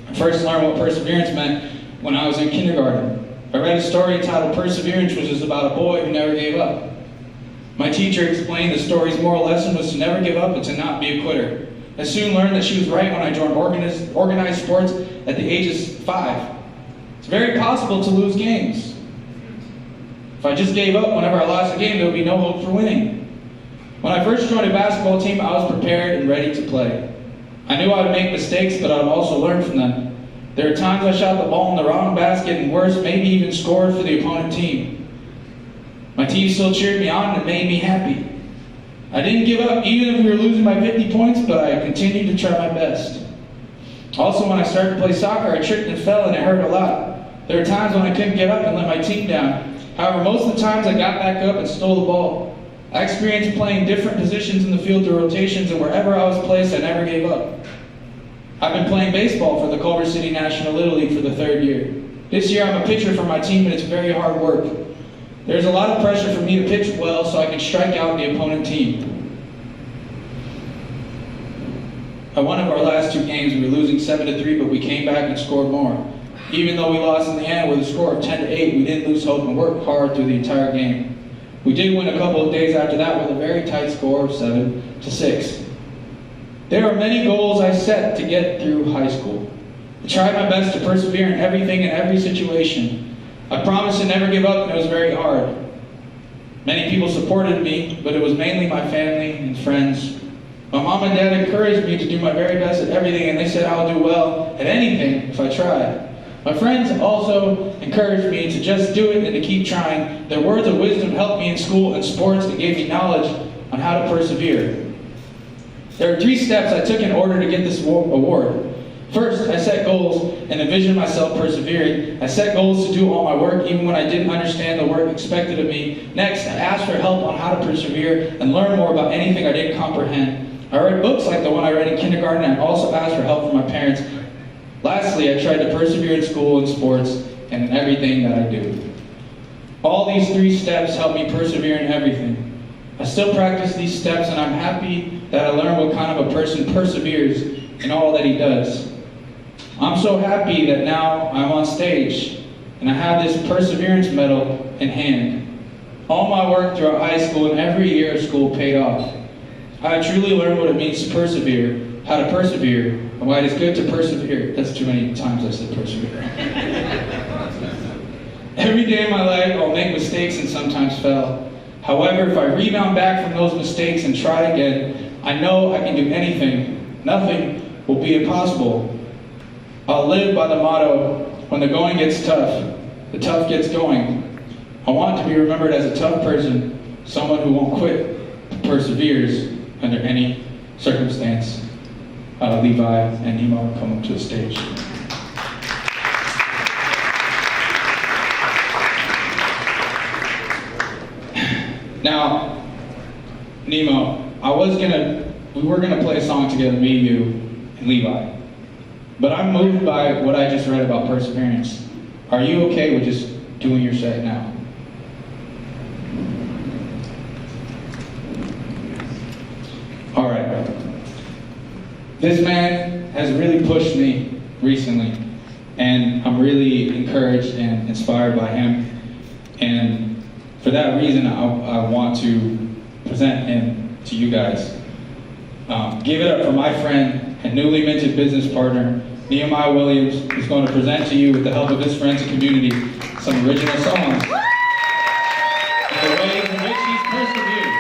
I first learned what perseverance meant when I was in kindergarten. I read a story entitled Perseverance, which is about a boy who never gave up. My teacher explained the story's moral lesson was to never give up and to not be a quitter. I soon learned that she was right when I joined organized sports at the age of 5. It's very possible to lose games. If I just gave up whenever I lost a game, there would be no hope for winning. When I first joined a basketball team, I was prepared and ready to play. I knew I would make mistakes, but I would also learn from them. There are times I shot the ball in the wrong basket, and worse, maybe even scored for the opponent team. My team still cheered me on, and it made me happy. I didn't give up even if we were losing by 50 points, but I continued to try my best. Also, when I started to play soccer, I tripped and fell, and it hurt a lot. There were times when I couldn't get up and let my team down. However, most of the times I got back up and stole the ball. I experienced playing different positions in the field through rotations, and wherever I was placed, I never gave up. I've been playing baseball for the Culver City National Little League for the 3rd year. This year I'm a pitcher for my team, and it's very hard work. There's a lot of pressure for me to pitch well so I can strike out the opponent team. At one of our last 2 games, we were losing 7-3, but we came back and scored more. Even though we lost in the end with a score of 10-8, we didn't lose hope and worked hard through the entire game. We did win a couple of days after that with a very tight score of 7-6. There are many goals I set to get through high school. I tried my best to persevere in everything and every situation. I promised to never give up, and it was very hard. Many people supported me, but it was mainly my family and friends. My mom and dad encouraged me to do my very best at everything, and they said I'll do well at anything if I tried. My friends also encouraged me to just do it and to keep trying. Their words of wisdom helped me in school and sports and gave me knowledge on how to persevere. There are 3 steps I took in order to get this award. First, I set goals and envisioned myself persevering. I set goals to do all my work even when I didn't understand the work expected of me. Next, I asked for help on how to persevere and learn more about anything I didn't comprehend. I read books like the one I read in kindergarten, and I also asked for help from my parents. Lastly, I tried to persevere in school and sports and in everything that I do. All these 3 steps help me persevere in everything. I still practice these steps, and I'm happy that I learned what kind of a person perseveres in all that he does. I'm so happy that now I'm on stage and I have this perseverance medal in hand. All my work throughout high school and every year of school paid off. I truly learned what it means to persevere, how to persevere, and why it is good to persevere. That's too many times I said persevere. Every day in my life I'll make mistakes and sometimes fail. However, if I rebound back from those mistakes and try again, I know I can do anything. Nothing will be impossible. I'll live by the motto, when the going gets tough, the tough gets going. I want to be remembered as a tough person, someone who won't quit, but perseveres under any circumstance. Levi and Nemo come up to the stage. Now, Nemo, we were gonna play a song together, me, you, and Levi. But I'm moved by what I just read about perseverance. Are you okay with just doing your set now? All right. This man has really pushed me recently, and I'm really encouraged and inspired by him. And for that reason, I want to present him to you guys. Give it up for my friend and newly minted business partner, Nehemiah Williams, who's going to present to you, with the help of his friends and community, some original songs. The ways in which he's persevered.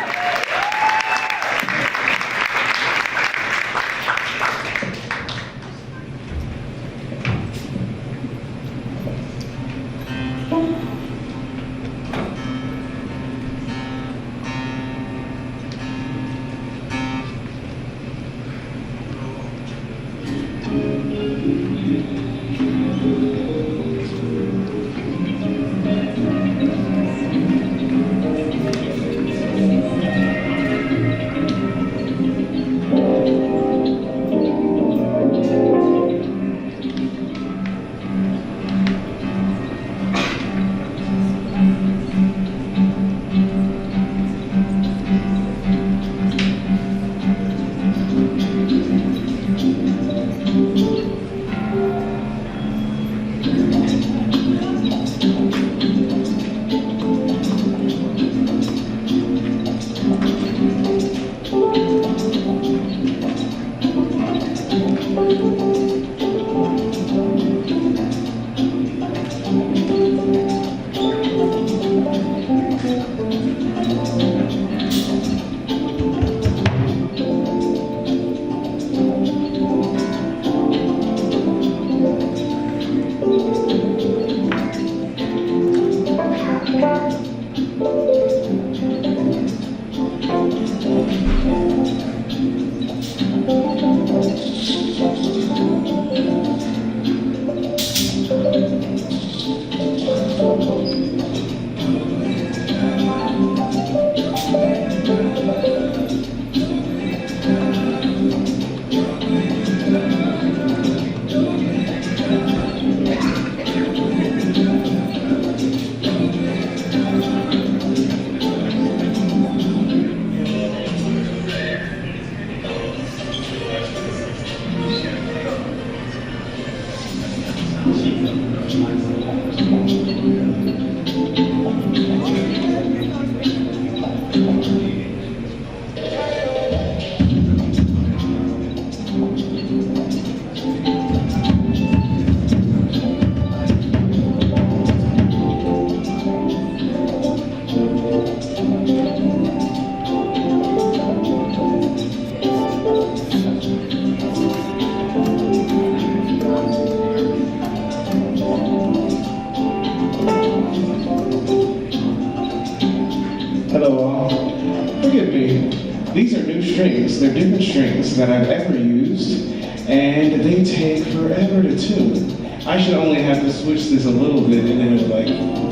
strings. They're different strings that I've ever used, and they take forever to tune. I should only have to switch this a little bit and then it'll like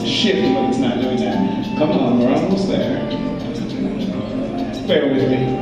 shift, but it's not doing that. Come on, we're almost there. Bear with me.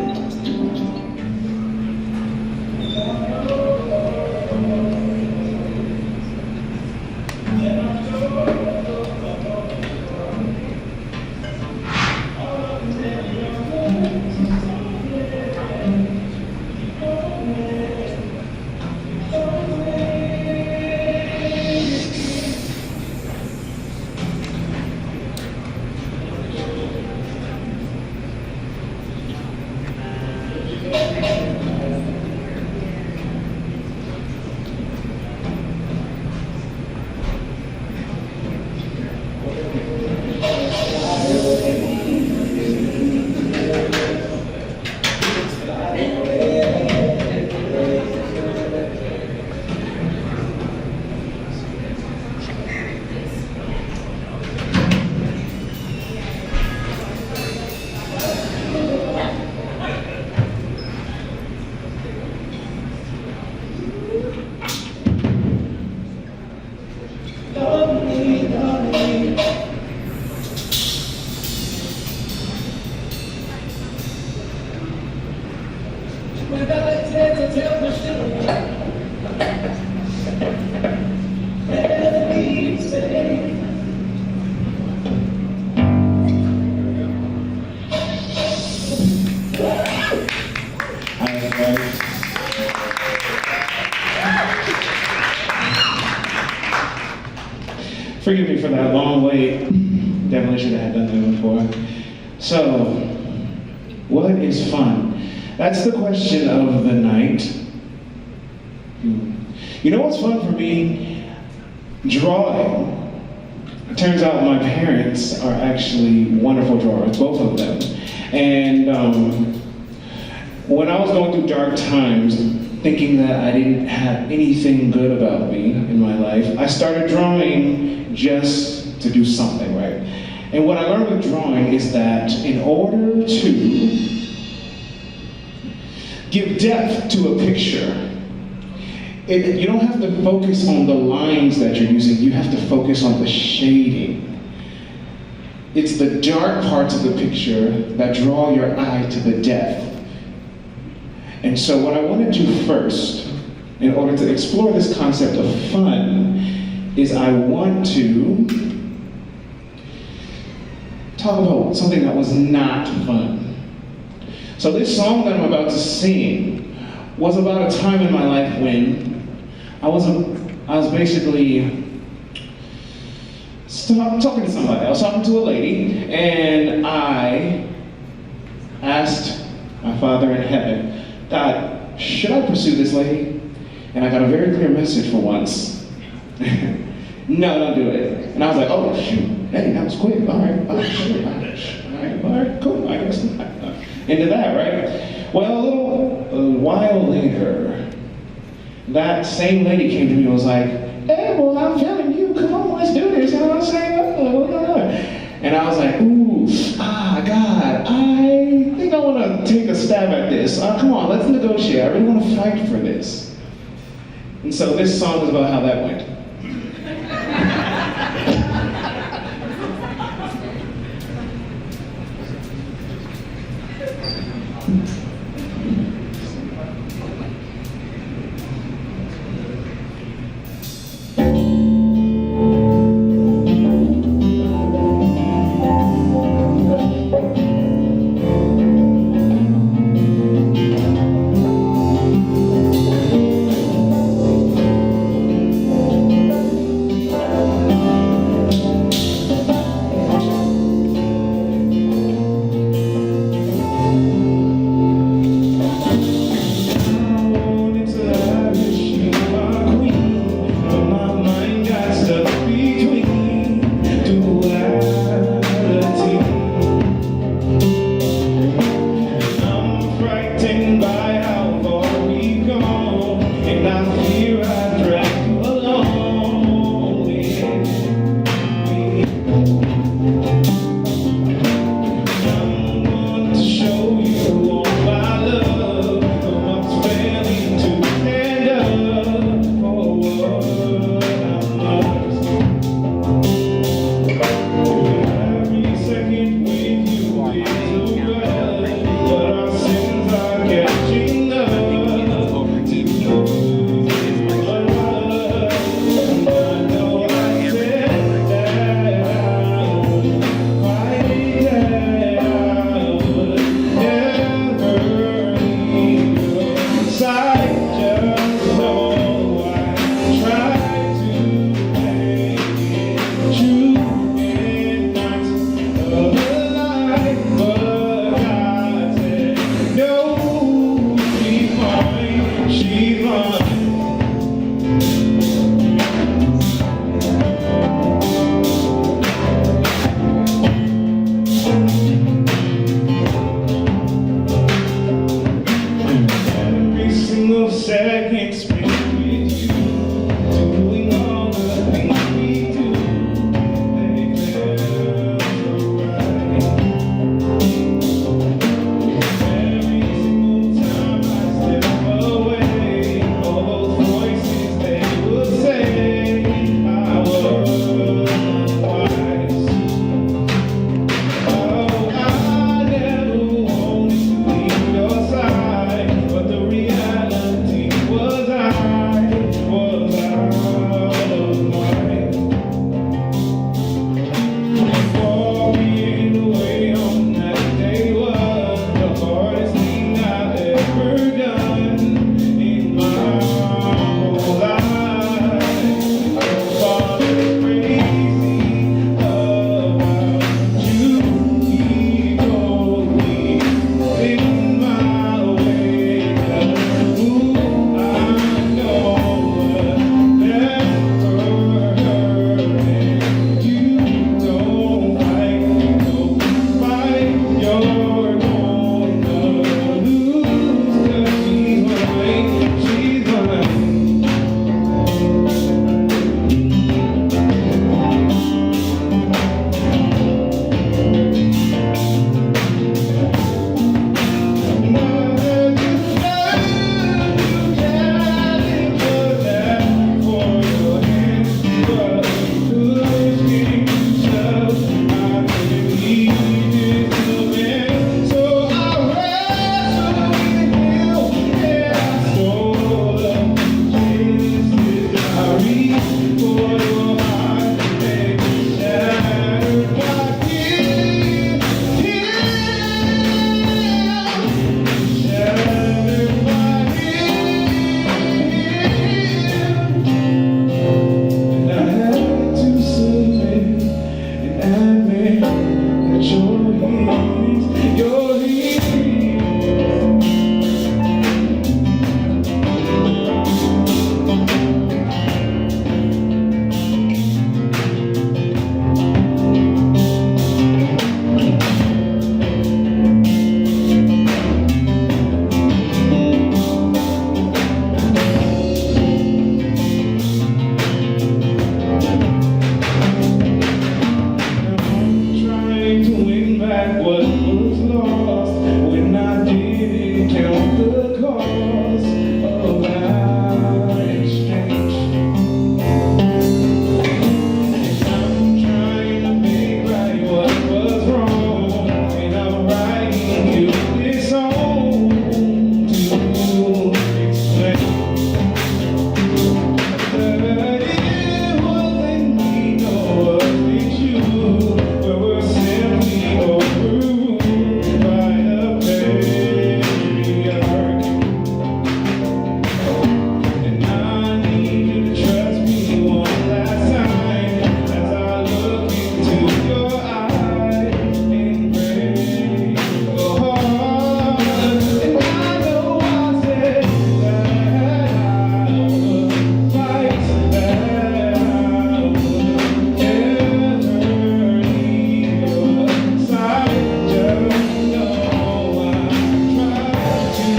Forgive me for that long wait. Definitely should have done that before. So, what is fun? That's the question of the night. You know what's fun for me? Drawing. It turns out my parents are actually wonderful drawers, both of them. And when I was going through dark times, thinking that I didn't have anything good about me in my life, I started drawing just to do something, right? And what I learned with drawing is that in order to give depth to a picture, you don't have to focus on the lines that you're using, you have to focus on the shading. It's the dark parts of the picture that draw your eye to the depth. And so what I want to do first, in order to explore this concept of fun, is I want to talk about something that was not fun. So this song that I'm about to sing was about a time in my life when I was basically talking to somebody. I was talking to a lady, and I asked my Father in heaven, God, should I pursue this lady? And I got a very clear message for once. No, don't do it. And I was like, oh, shoot. Hey, that was quick. All right, cool. I guess not. Into that, right? Well, a while later, that same lady came to me and was like, hey, well, I'm telling you, come on, let's do this. You know what I'm saying? And I was like, ooh, God, I think I want to take a stab at this. Come on, let's negotiate. I really want to fight for this. And so this song is about how that went. second spring with you, doing all the things we do. They felt alright. Every single time I step away, all those voices they would say I was wise. Oh, I never wanted to leave your side, but the reality was I was out of mind. Walking away on that day was the hardest thing I've ever done in my whole life. I was crazy about you. He told me in my way that who I know never hurt, and you don't fight no fight you're gonna lose, 'cause she's mine, she's mine. Trying to win back what was lost when I didn't count the cost of our exchange. I'm trying to make right what was wrong, and I'm writing you this song to explain that it wasn't me, no, it was you. But we're simply overruled by the patriarch. And I need you to trust me one last time as I look into your eyes and break your heart. And I know I said that I would fight, that I would never leave your side. Just know I tried to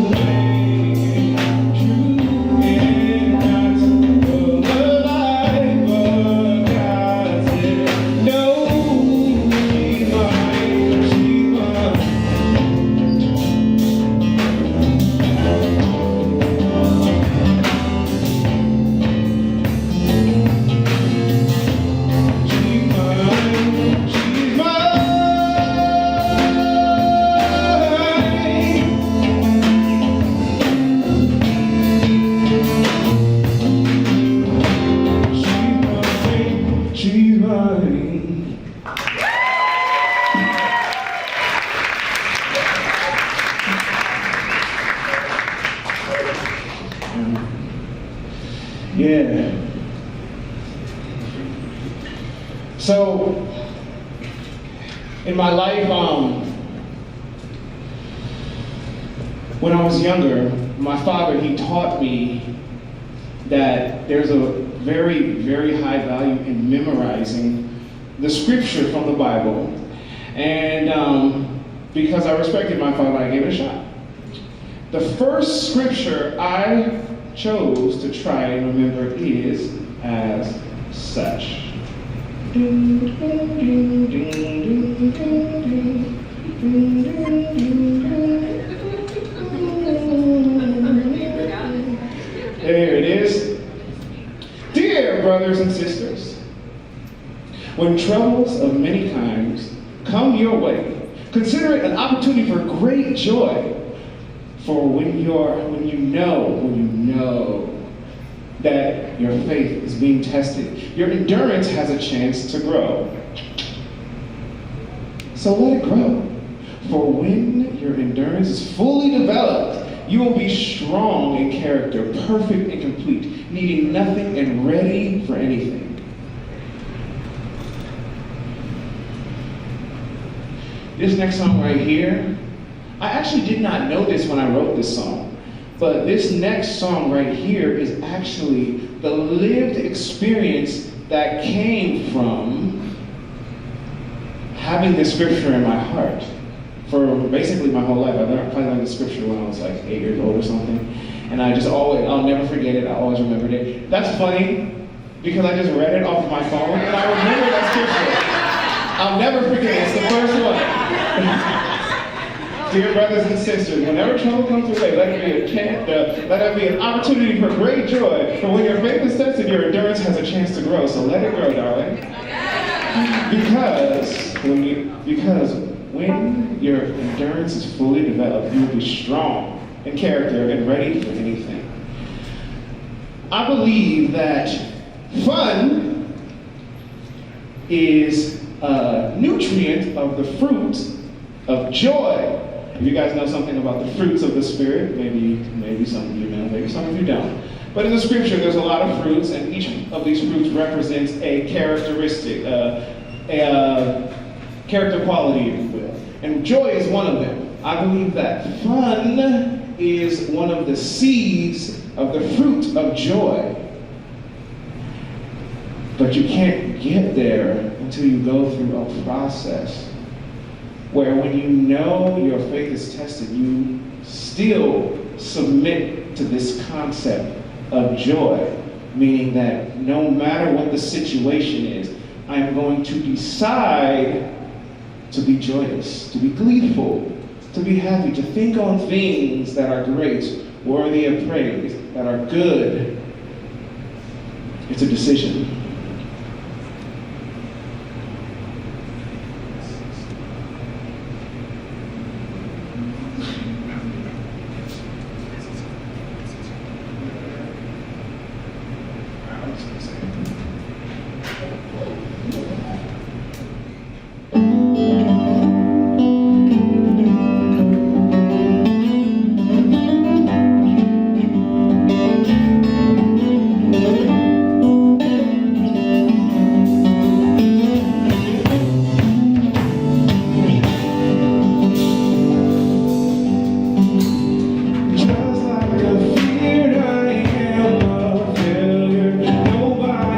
make it true and not come alive, but God said no. She's mine, she's mine. She's mine, she's mine. She's mine. Yeah. So, in my life, when I was younger, my father, he taught me that there's a very, very high value in memorizing the scripture from the Bible. And because I respected my father, I gave it a shot. The first scripture I chose to try and remember is as such. There it is. Dear brothers and sisters, when troubles of many kinds come your way, consider it an opportunity for great joy. For when you know that your faith is being tested, your endurance has a chance to grow. So let it grow. For when your endurance is fully developed, you will be strong in character, perfect and complete, needing nothing and ready for anything. This next song right here, I actually did not know this when I wrote this song, but this next song right here is actually the lived experience that came from having this scripture in my heart for basically my whole life. I probably learned the scripture when I was like 8 years old or something, and I'll never forget it. I always remembered it. That's funny because I just read it off of my phone and I remember that scripture. I'll never forget it. It's the first one. Dear brothers and sisters, whenever trouble comes your way, let it be an opportunity for great joy. For when your faith is tested, your endurance has a chance to grow. So let it grow, darling. Because when your endurance is fully developed, you will be strong in character and ready for anything. I believe that fun is a nutrient of the fruit of joy. If you guys know something about the fruits of the Spirit, maybe some of you know, maybe some of you don't. But in the scripture, there's a lot of fruits, and each of these fruits represents a characteristic, a character quality, if you will. And joy is one of them. I believe that fun is one of the seeds of the fruit of joy. But you can't get there until you go through a process where when you know your faith is tested, you still submit to this concept of joy, meaning that no matter what the situation is, I am going to decide to be joyous, to be gleeful, to be happy, to think on things that are great, worthy of praise, that are good. It's a decision. Nobody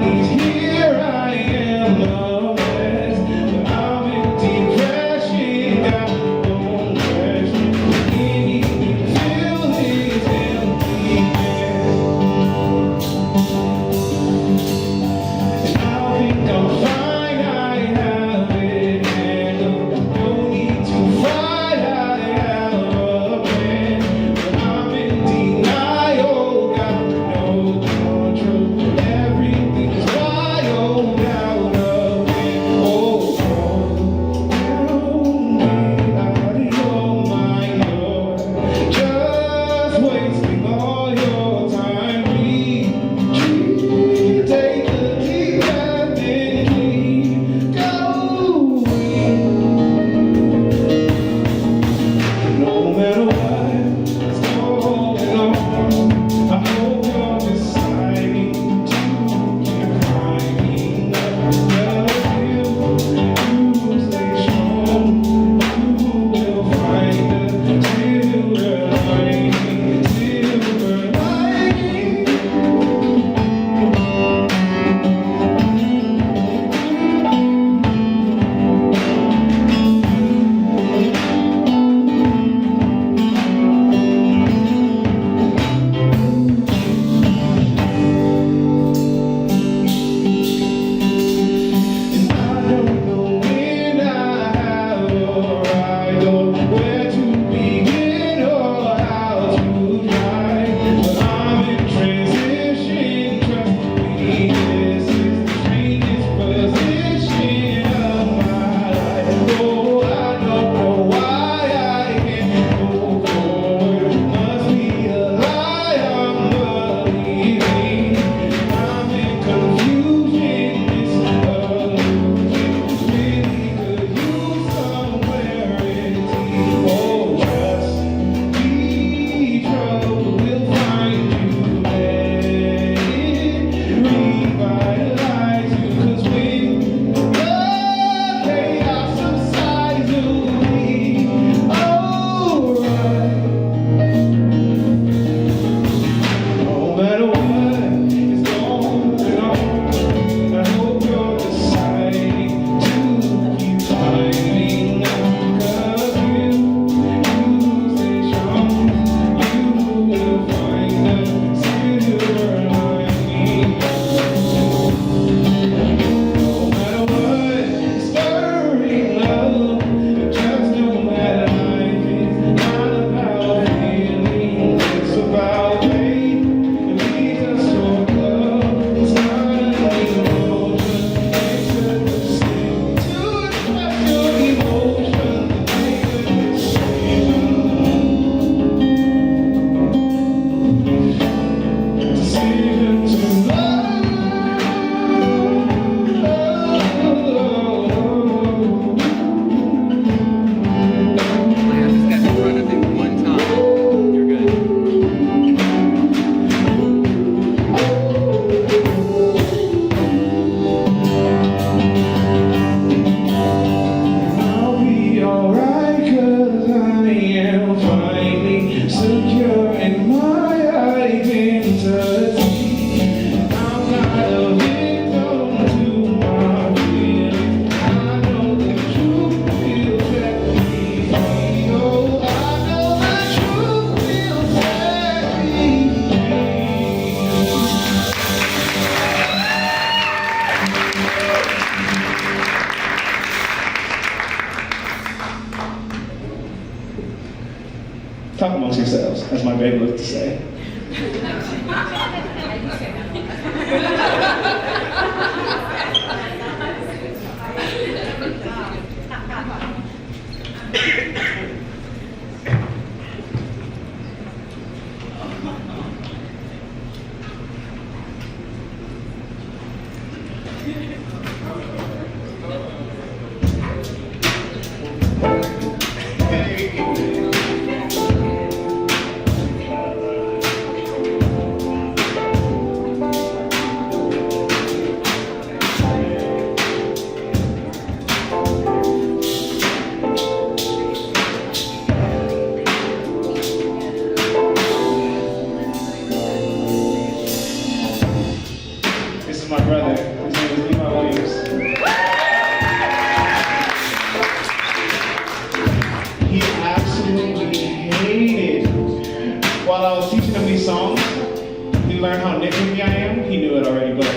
learn how nitpicky I am, he knew it already, but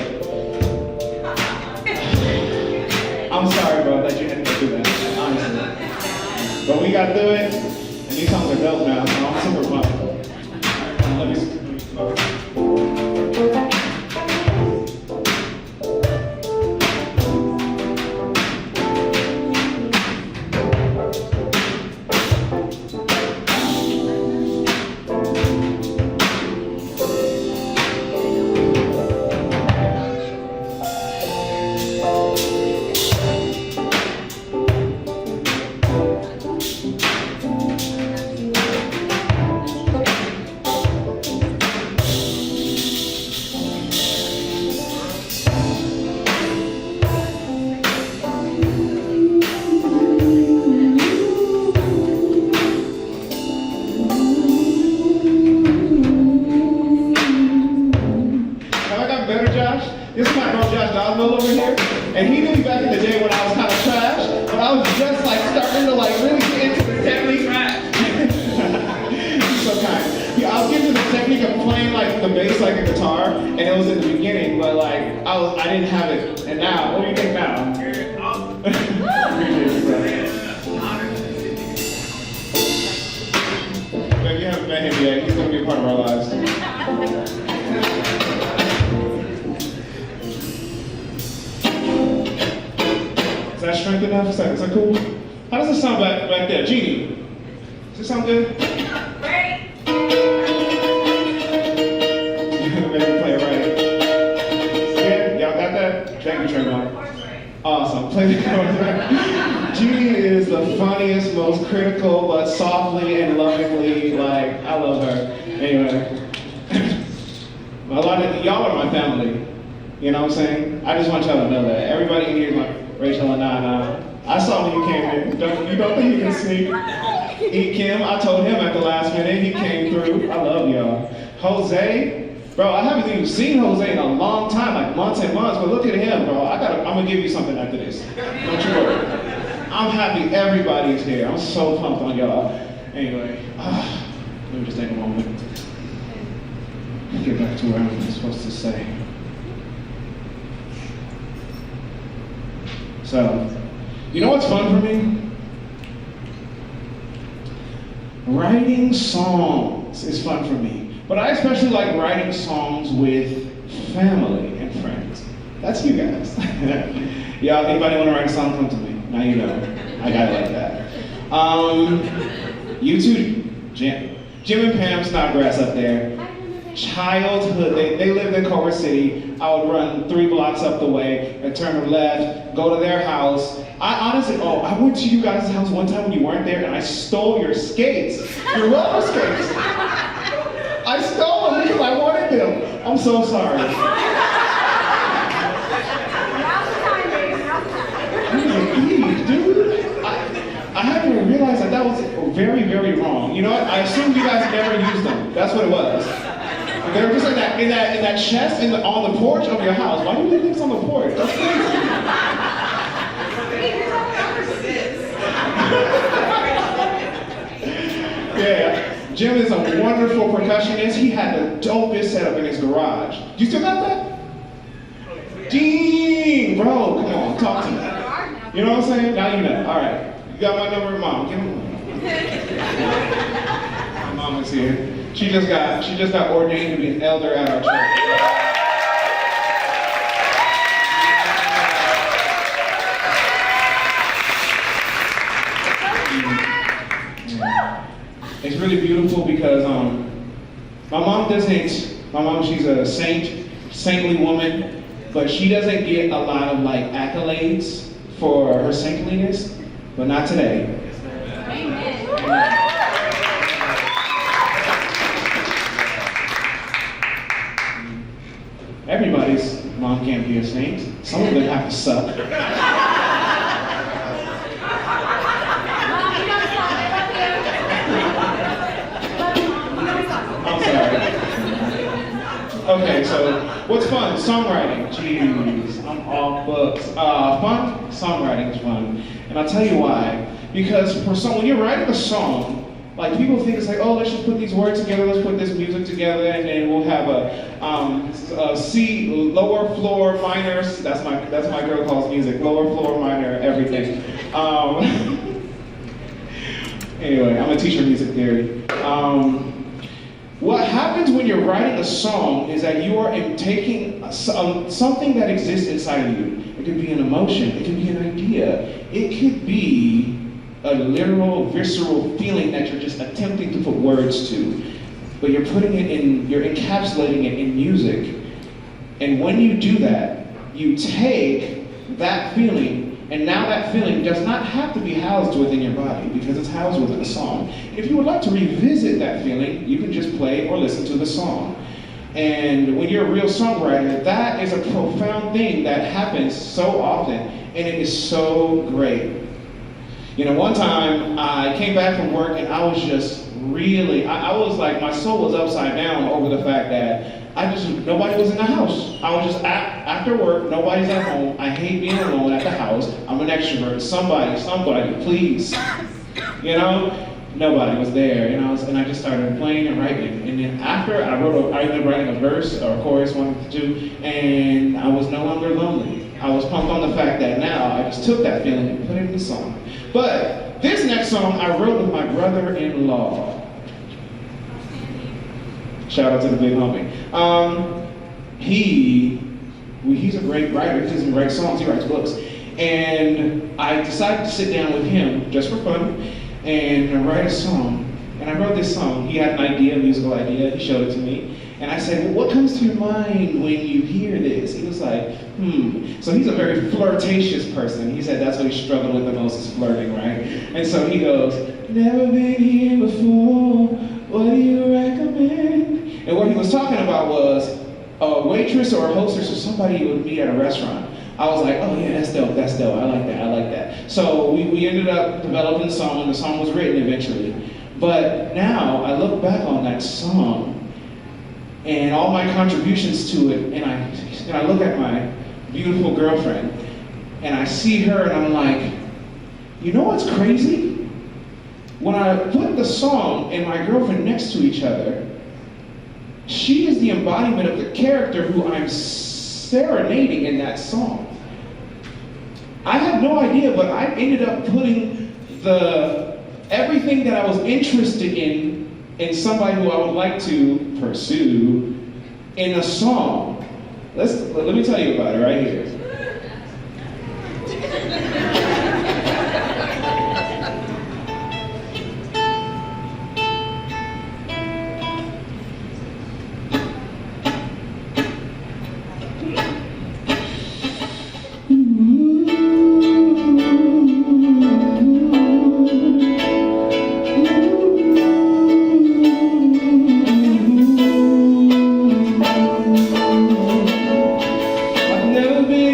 I'm sorry, bro, that you had to go through that, honestly. But we got through it, and these songs are dope now, so I'm super pumped. Let me see. This is my bro Josh Dodville over here, and he knew me back in the day when I was kind of trash, but I was just like starting to like really get into the technique. He's so kind. Yeah, I was getting into the technique of playing like the bass like a guitar, and it was in the beginning, but like I didn't have it. And now, what do you think now? Man, you haven't met him yet. He's gonna be a part of our lives. Is that strength enough? Is that cool? How does it sound back there? Jeannie, does it sound good? Great. Maybe play it right. Yeah, y'all got that? Thank you, Trayvon. Awesome. Play the chords right. Jeannie is the funniest, most critical, but softly and lovingly, like, I love her. Anyway, a lot of y'all are my family. You know what I'm saying? I just want y'all to know that. Everybody in here is my Rachel and Nana. I saw when you came in. You don't think you can sneak? Eat Kim, I told him at the last minute, he came through. I love y'all. Jose, bro, I haven't even seen Jose in a long time, like months and months, but look at him, bro. I'm gonna give you something after this. Don't you worry. I'm happy everybody is here. I'm so pumped on y'all. Anyway, let me just take a moment. Get back to where I'm supposed to say. So, you know what's fun for me? Writing songs is fun for me. But I especially like writing songs with family and friends. That's you guys. Y'all, anybody want to write a song, come to me. Now you know. I got it like that. You two, Jim and Pam Snodgrass up there. Childhood, they lived in Culver City. I would run 3 blocks up the way and turn left, go to their house. I honestly, I went to you guys' house one time when you weren't there and I stole your skates, your roller skates. I stole them because I wanted them. I'm so sorry. Dude, I hadn't even realized that was very, very wrong. You know what? I assumed you guys never used them. That's what it was. They were just like that in that chest on the porch of your house. Why do you leave things on the porch? That's crazy. Yeah, Jim is a wonderful percussionist. He had the dopest setup in his garage. You still got that? Ding, bro, come on, talk to me. You know what I'm saying? Now you know. All right, you got my number, Mom. Give me one. My mom is here. She just got ordained to be an elder at our church. It's really beautiful because my mom, she's a saintly woman, but she doesn't get a lot of like accolades for her saintliness, but not today. Amen. Everybody's mom can't be a saint. Some of them have to suck. I'm sorry. Okay, so what's fun? Songwriting. Jeez, I'm off books. Fun? Songwriting is fun. And I'll tell you why. Because when you're writing a song, Like people think it's like, oh, let's just put these words together, let's put this music together, and then we'll have a C, lower floor minor. That's my girl calls music, lower floor minor everything. Anyway, I'm gonna teach her music theory. What happens when you're writing a song is that you are taking something that exists inside of you. It could be an emotion, it could be an idea, it could be a literal, visceral feeling that you're just attempting to put words to. But you're putting it in, you're encapsulating it in music. And when you do that, you take that feeling, and now that feeling does not have to be housed within your body because it's housed within a song. If you would like to revisit that feeling, you can just play or listen to the song. And when you're a real songwriter, that is a profound thing that happens so often, and it is so great. You know, one time I came back from work and I was just really, I was like, my soul was upside down over the fact that nobody was in the house. I was just after work, nobody's at home. I hate being alone at the house. I'm an extrovert. Somebody, please. You know, nobody was there. You know, and I just started playing and writing. And then after I ended up writing a verse or a chorus, one of the two, and I was no longer lonely. I was pumped on the fact that now I just took that feeling and put it in the song. But this next song I wrote with my brother-in-law. Shout out to the big homie. He's a great writer. He doesn't write songs, he writes books. And I decided to sit down with him just for fun and write a song. And I wrote this song. He had an idea, a musical idea. He showed it to me. And I said, well, what comes to your mind when you hear this? He was like, So he's a very flirtatious person. He said that's what he struggled with the most is flirting, right? And so he goes, never been here before, what do you recommend? And what he was talking about was a waitress or a hostess or somebody you would meet at a restaurant. I was like, oh yeah, that's dope, I like that. So we ended up developing the song, and the song was written eventually. But now I look back on that song and all my contributions to it, and I look at my beautiful girlfriend, and I see her, and I'm like, you know what's crazy? When I put the song and my girlfriend next to each other, she is the embodiment of the character who I'm serenading in that song. I had no idea, but I ended up putting everything that I was interested in somebody who I would like to pursue in a song. Let me tell you about it right here. I've never been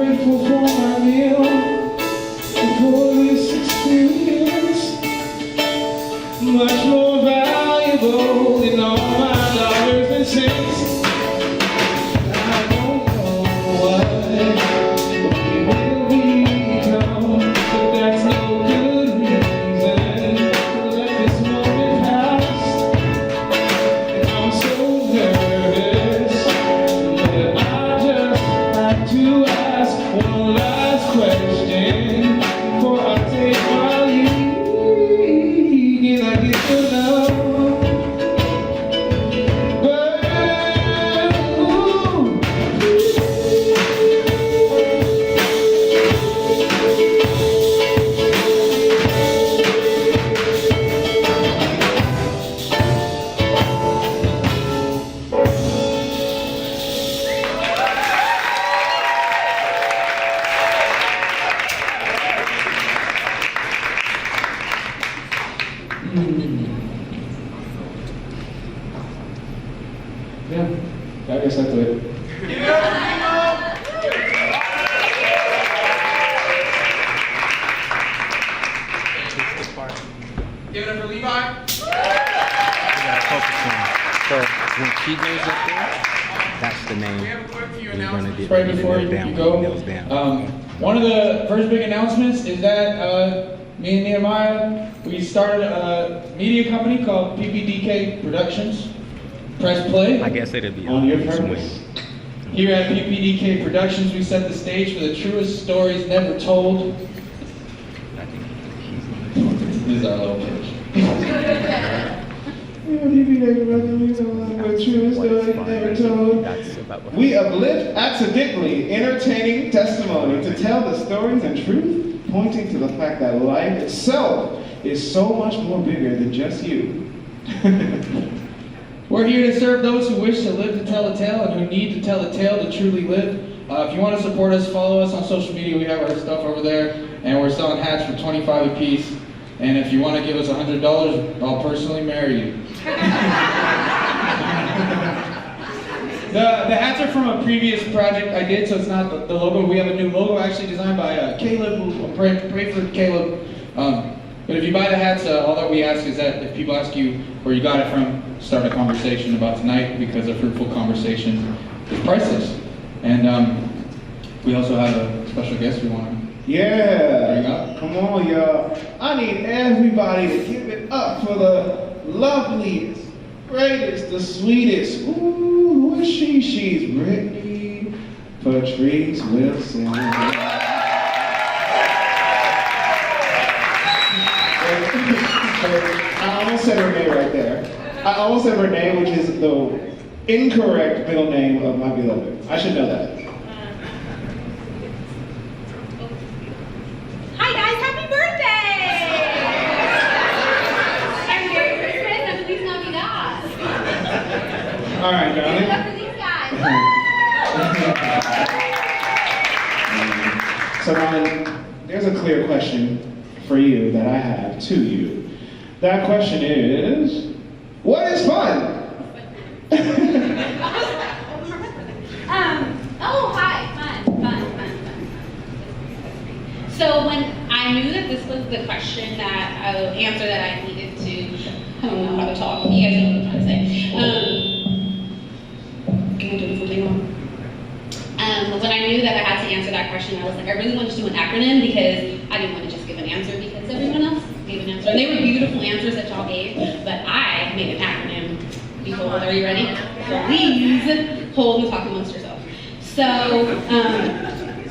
grateful for my meal and for this experience. Much more valuable than all my dollars and cents. I don't know what we will become, but that's no good reason to let this moment pass. And I'm so nervous, but I just like to ask one last question before I take my leave. Can I get to know? Yeah, I guess that's it. Give it up for Levi. So when she goes up there, that's the name. We have a quick few We're gonna announcements get right ready to before kneel you down. go. Kneels down. One of the first big announcements is that me and Nehemiah, we started a media company called PPDK Productions. Press play. I guess it'll be On your swing. purpose. Here at PPDK Productions, we set the stage for the truest stories never told. I think he's This is our little pitch. that's about what We uplift accidentally entertaining testimony to tell the stories and truth, pointing to the fact that life itself is so much more bigger than just you. We're here to serve those who wish to live to tell a tale and who need to tell a tale to truly live. If you want to support us, follow us on social media. We have our stuff over there, and we're selling hats for $25 a piece. And if you want to give us $100, I'll personally marry you. The hats are from a previous project I did, so it's not the logo. We have a new logo actually designed by Caleb. We'll pray for Caleb. But if you buy the hats, all that we ask is that if people ask you where you got it from, start a conversation about tonight, because a fruitful conversation is priceless. And we also have a special guest we want to bring Yeah, up. come on, y'all. I need everybody to give it up for the loveliest, greatest, the sweetest. Ooh, who is she? She's Brittany Patrice Wilson. I almost said her name right there. I almost said her name, which is the incorrect middle name of my beloved. I should know that. Hi guys, happy birthday! And Merry Christmas and Feliz Navidad. All right, Give it darling. up for these guys. So, Ron, there's a clear question for you that I have to you. That question is, what is fun? Oh, hi, fun. So when I knew that this was the question that, answer that I needed to, I don't know how to talk, you guys know what I'm trying to say. Can I do something wrong? When I knew that I had to answer that question, I was like, I really want to do an acronym because I didn't want to just give an answer because everyone else gave an answer. And they were beautiful answers that y'all gave, but I made an acronym. Behold, are you ready? Please hold and talk amongst yourself. So,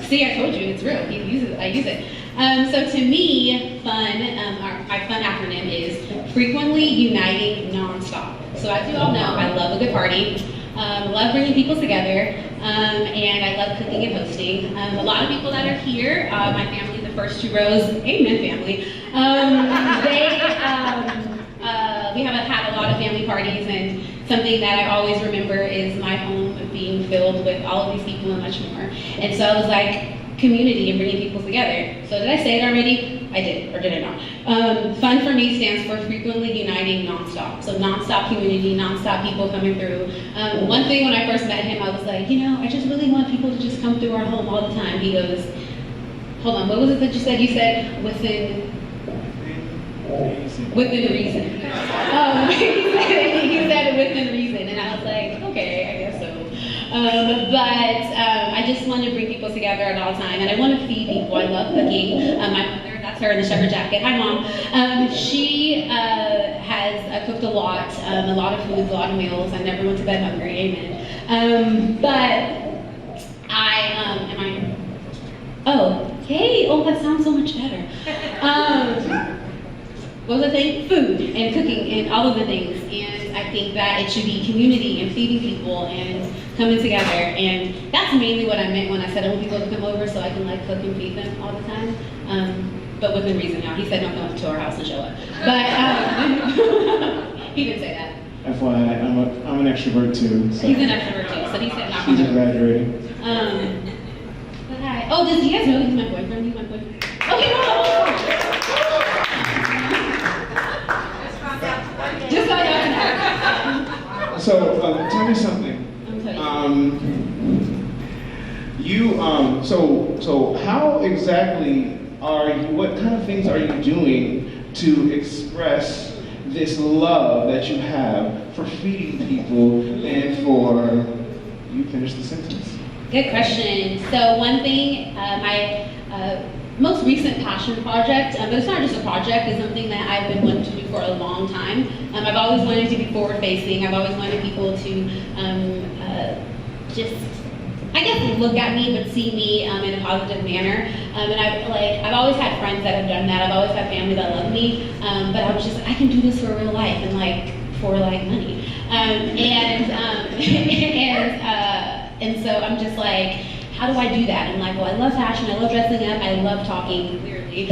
see, I told you, it's real. He uses it, I use it. So to me, fun, my fun acronym is frequently uniting nonstop. So as you all know, I love a good party. I love bringing people together, and I love cooking and hosting. A lot of people that are here, my family, the first two rows, amen family, we have had a lot of family parties, and something that I always remember is my home being filled with all of these people and much more. And so I was like, community and bringing people together. So did I say it already? I did, or did I not? Fun for me stands for frequently uniting nonstop. So nonstop community, nonstop people coming through. One thing when I first met him, I was like, I just really want people to just come through our home all the time. He goes, hold on, what was it that you said? You said within reason. He said within reason, and I was like, okay, I guess so. But I just want to bring people together at all time, and I want to feed people. I love cooking. My mother, that's her in the shepherd jacket. Hi, Mom. She has cooked a lot of foods, a lot of meals. I never went to bed hungry. Amen. But that sounds so much better. What was I saying? Food and cooking and all of the things. And I think that it should be community and feeding people and coming together. And that's mainly what I meant when I said I want people to come over so I can cook and feed them all the time. But within reason now. He said don't come to our house and show up. But he didn't say that. FYI, I'm an extrovert too. So. He's an extrovert too, so he said not She's exaggerating. But hi. Oh, do you guys know he's my boyfriend? He's my boyfriend. Okay, no! Just so y'all know. So, tell me something. So how exactly what kind of things are you doing to express this love that you have for feeding people and for, you finish the sentence. Good question. So one thing, my most recent passion project, but it's not just a project, it's something that I've been wanting to do for a long time. I've always wanted to be forward-facing. I've always wanted people to just, I guess, look at me but see me in a positive manner. And I've always had friends that have done that. I've always had family that love me. But I was just like, I can do this for real life and for money. And so I'm just like, how do I do that? I'm like, well, I love fashion, I love dressing up, I love talking, weirdly.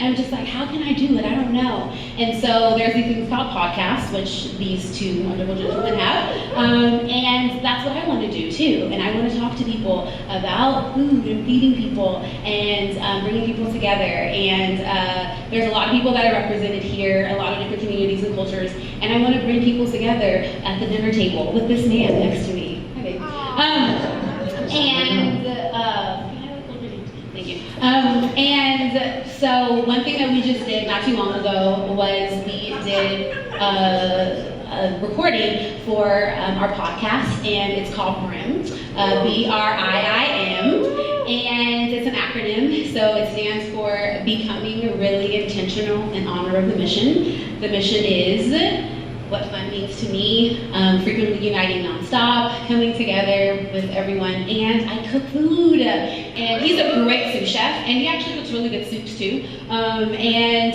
I'm just like, how can I do it? I don't know. And so there's these things called podcasts, which these two wonderful gentlemen have. And that's what I want to do too. And I want to talk to people about food and feeding people and bringing people together. And there's a lot of people that are represented here, a lot of different communities and cultures. And I want to bring people together at the dinner table with this man next to me. Hi, babe. Thank you. And so one thing that we just did not too long ago was we did a recording for our podcast, and it's called BRIM, BRIIM, and it's an acronym, so it stands for Becoming Really Intentional in Honor of the Mission. The mission is what fun means to me, frequently uniting nonstop, coming together with everyone, and I cook food. And he's a great sous chef, and he actually cooks really good soups too, and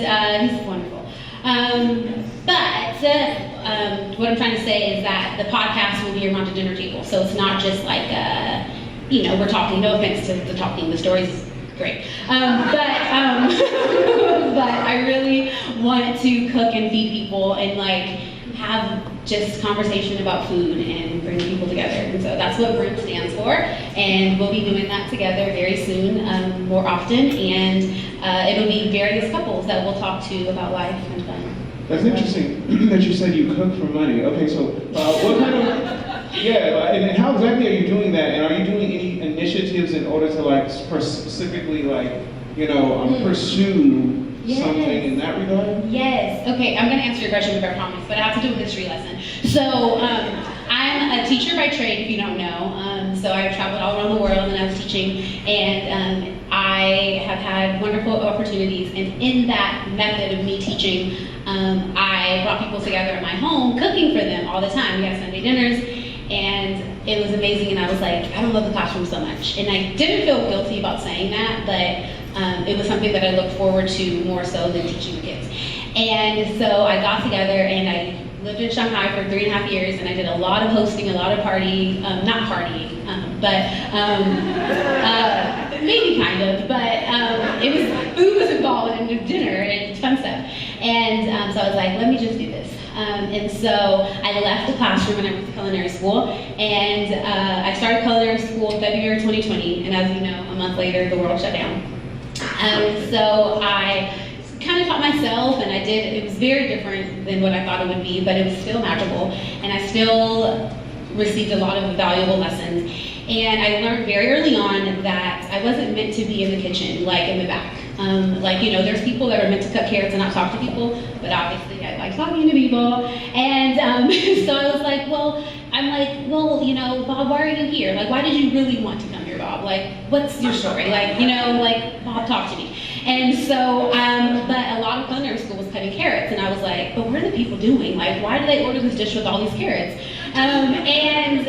he's wonderful. But what I'm trying to say is that the podcast will be around the dinner table, so it's not just like, we're talking, no offense to the talking, the story's great. But I really want to cook and feed people and have just conversation about food and bring people together. And so that's what BRIM stands for. And we'll be doing that together very soon, more often. And it'll be various couples that we'll talk to about life and fun. That's interesting that you said you cook for money. Okay, so what kind of, and how exactly are you doing that? And are you doing any initiatives in order to specifically pursue something in that regard? Yes. Okay, I'm going to answer your question, I promise, but I have to do a history lesson. So I'm a teacher by trade, if you don't know. So I've traveled all around the world and I was teaching, and I have had wonderful opportunities. And in that method of me teaching, I brought people together in my home, cooking for them all the time. We had Sunday dinners, and it was amazing. And I was like, I don't love the classroom so much. And I didn't feel guilty about saying that, but it was something that I looked forward to more so than teaching the kids. And so I got together and I lived in Shanghai for 3.5 years, and I did a lot of hosting, a lot of partying, not partying, but maybe kind of, but food was involved in dinner and fun stuff. And so I was like, let me just do this. And so I left the classroom and I went to culinary school. And I started culinary school in February 2020. And as you know, a month later, the world shut down. So I kind of taught myself, and it was very different than what I thought it would be, but it was still magical. And I still received a lot of valuable lessons. And I learned very early on that I wasn't meant to be in the kitchen, like in the back. There's people that are meant to cut carrots and not talk to people, but obviously I like talking to people. And so I was like, Bob, why are you here? Like, why did you really want to come here, Bob? Like, what's your story? Bob, talk to me. And so, but a lot of culinary school was cutting carrots, and I was like, but what are the people doing? Like, why do they order this dish with all these carrots? And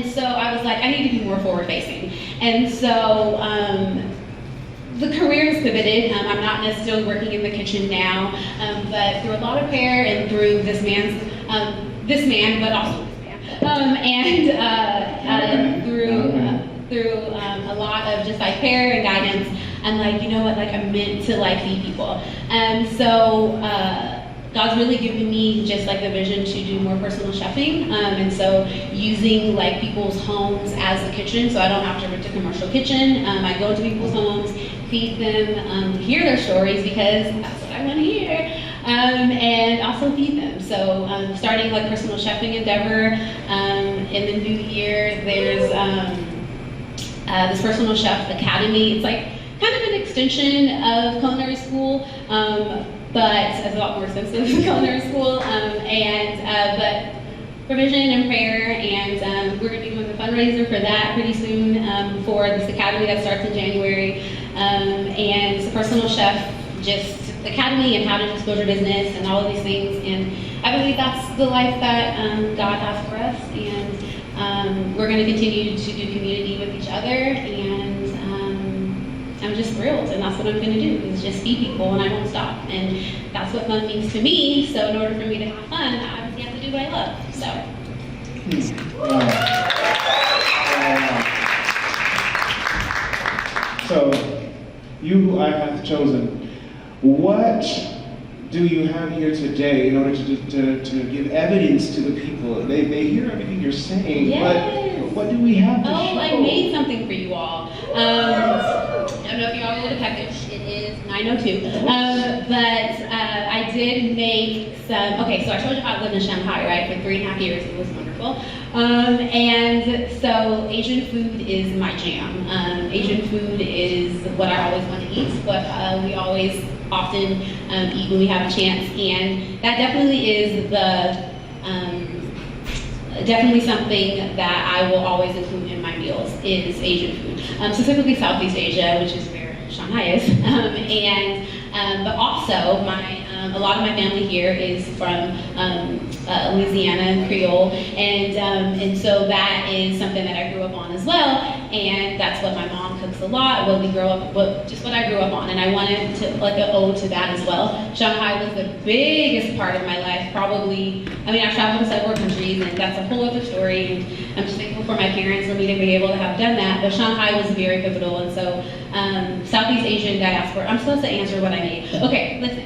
so I was like, I need to be more forward-facing. And so the career has pivoted. I'm not necessarily working in the kitchen now, but through a lot of prayer and through this man, but also this man, through a lot of just like prayer and guidance, I'm like, you know what, like I'm meant to like feed people. So God's really given me just like the vision to do more personal chefing, and so using like people's homes as a kitchen, so I don't have to rent a commercial kitchen. I go to people's homes, feed them, hear their stories because that's what I want to hear, and also feed them. So starting like personal chefing endeavor in the new year, there's this personal chef academy. It's like kind of an extension of culinary school, but it's a lot more expensive than culinary school, but provision and prayer, and we're going to be doing a fundraiser for that pretty soon for this academy that starts in January, and it's a personal chef, just academy and how to just build your business and all of these things, and I believe that's the life that God has for us, and we're going to continue to do community with each other, and I'm just thrilled, and that's what I'm going to do, is just feed people, and I won't stop. And that's what fun means to me, so in order for me to have fun, I obviously have to do what I love, so. So, you I have chosen. What do you have here today in order to give evidence to the people? They hear everything you're saying, Yes. but what do we have to show? I made something for you all. I don't know if you all know the package. It is 902. But I did make some. Okay, so I told you how I lived in Shanghai, right, for 3.5 years. It was wonderful. And so Asian food is my jam. Asian food is what I always want to eat. What we always often eat when we have a chance, and that definitely is definitely something that I will always include in my meals is Asian food, specifically Southeast Asia, which is where Shanghai is, but also a lot of my family here is from Louisiana Creole, and so that is something that I grew up on as well, and that's what my mom cooks a lot, just what I grew up on, and I wanted to like an ode to that as well. Shanghai was the biggest part of my life, probably. I mean, I've traveled to several countries, and that's a whole other story, and I'm just thankful for my parents for me to be able to have done that, but Shanghai was very pivotal, and so Southeast Asian diaspora. I'm supposed to answer what I made. Okay, listen.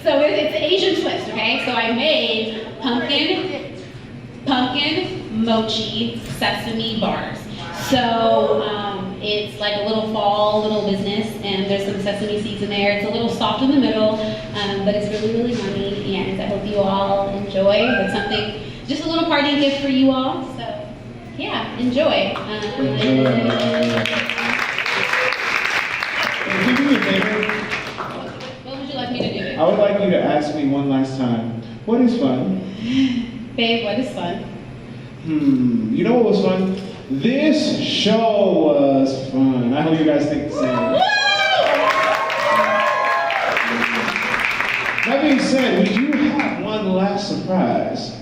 So it's Asian twist, okay? So I made pumpkin mochi sesame bars. So it's like a little fall little business, and there's some sesame seeds in there. It's a little soft in the middle, but it's really, really yummy, and I hope you all enjoy. It's something, just a little party gift for you all. So yeah, enjoy. What would you like me to do? I would like you to ask me one last time, what is fun? Babe, what is fun? You know what was fun? This show was fun. I hope you guys think the same. That being said, we do have one last surprise.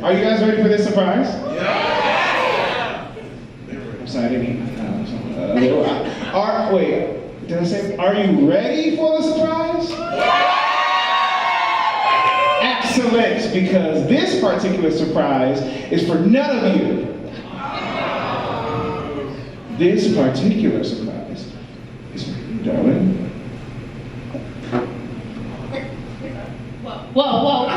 Are you guys ready for this surprise? Yeah! I'm sorry, I didn't wait, did I say, are you ready for the surprise? Excellent, because this particular surprise is for none of you. This particular surprise is for you. darling. Whoa.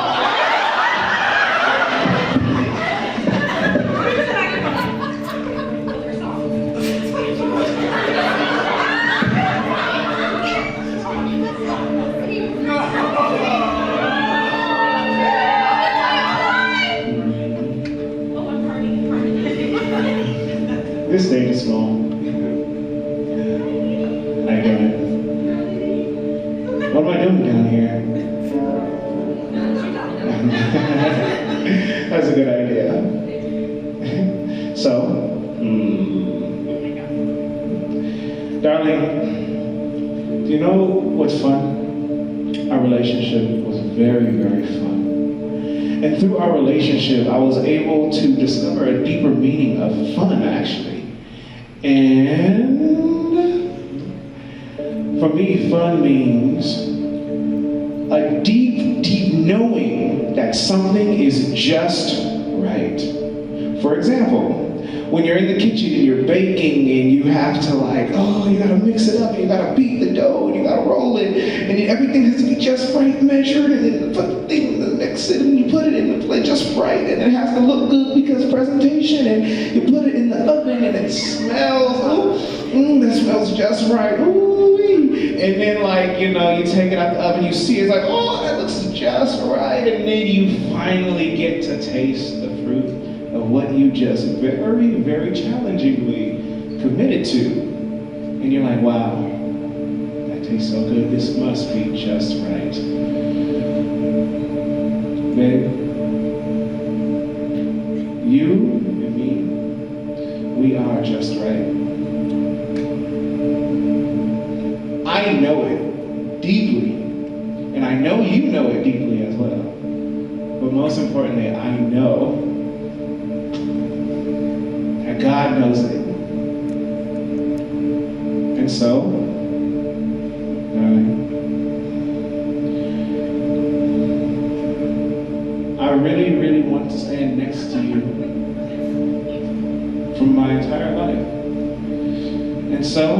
This date is small. How you doing? What am I doing down here? That's a good idea. So, darling, do you know what's fun? Our relationship was very, very fun. And through our relationship, I was able to discover a deeper meaning of fun, actually. And for me, fun means a deep, deep knowing that something is just right. For example, when you're in the kitchen and you're baking and you have to you gotta mix it up and you gotta beat the dough and you gotta roll it and everything has to be just right measured and then put the thing and mix it and you put it in the plate just right and it has to look good because presentation and you put it in the oven and it smells, that smells just right, ooh-wee. And then you take it out the oven, you see it's that looks just right and then you finally get to taste the fruit of what you just very, very challengingly committed to. And you're like, wow, that tastes so good, this must be just right. Babe, you and me, we are just right. I know it deeply, and I know you know it deeply as well. But most importantly, I know that God knows it. And so, I really, really want to stand next to you for my entire life. And so,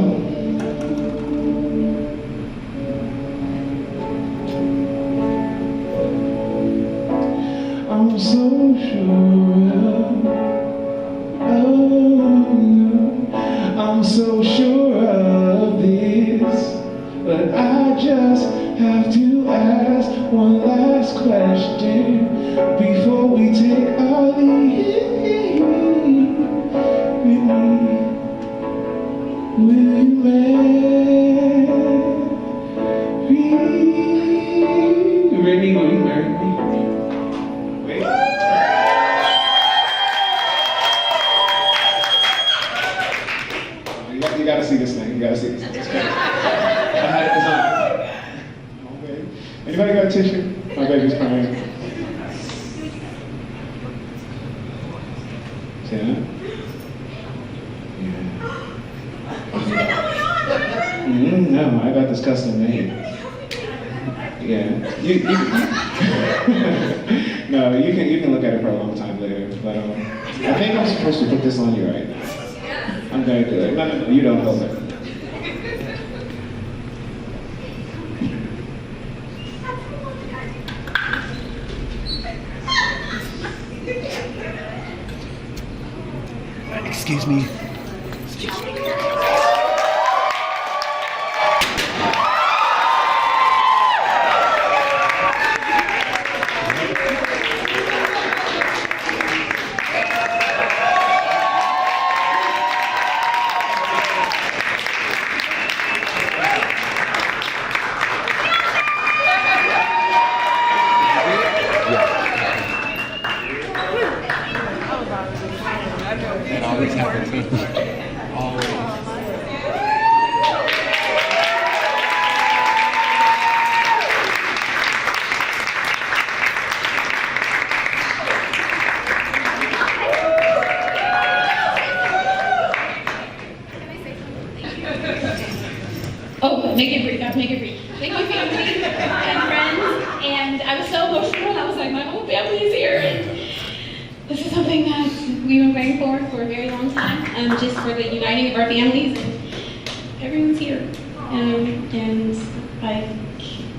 I'm so sure of this, but I just have to ask one last question before we take our leave. Will you marry me? Will you marry me? You gotta see this thing. You gotta see this thing. It's crazy. I had it designed. Okay. Anybody got a tissue? My baby's crying. See that? Yeah. No, I got this custom made. Yeah. No, you can look at it for a long time later. But I think I'm supposed to put this on you right now. I'm gonna do it. No, you don't hold it. Excuse me. It always happens. Always. Oh, make it brief. Make it brief. Thank you, family and friends. And I was so emotional. I was like, my whole family is here. And this is something that we've been praying for a very long time, just for the uniting of our families. And everyone's here. And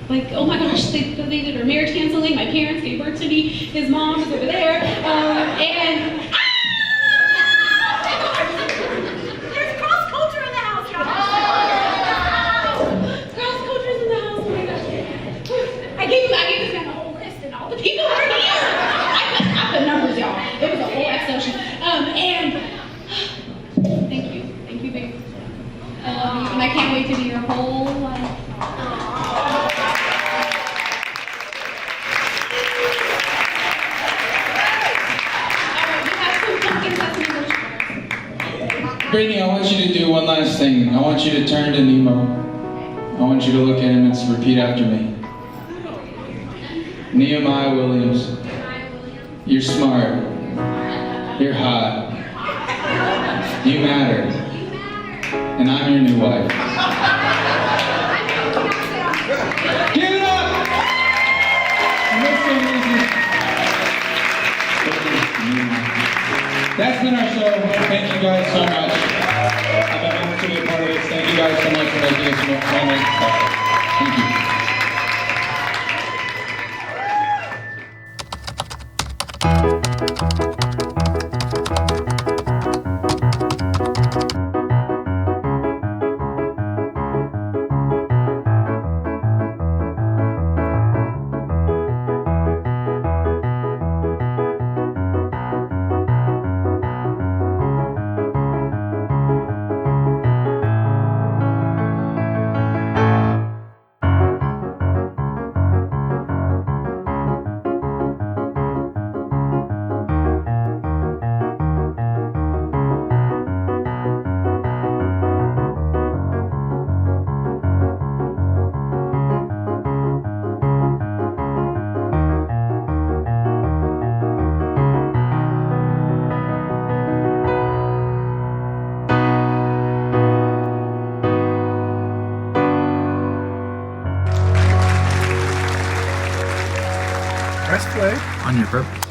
like, oh my gosh, they did our marriage counseling. My parents gave birth to me. His mom is over there. And there's cross culture in the house, y'all. Cross culture's in the house. Oh my gosh. I gave this man a whole list and all the people were here. I put numbers, y'all. It was a whole Excel sheet. And thank you, babe. I love you, and I can't wait to be your whole life. Brittany, I want you to do one last thing. I want you to turn to Nemo. I want you to look at him and repeat after me. Nehemiah Williams, you're smart. You're hot. You matter. And I'm your new wife. Give it up! That's been our show. Thank you guys so much. I've been honored to be a part of this. Thank you guys so much for making this moment special. Thank you. Press play on your purpose.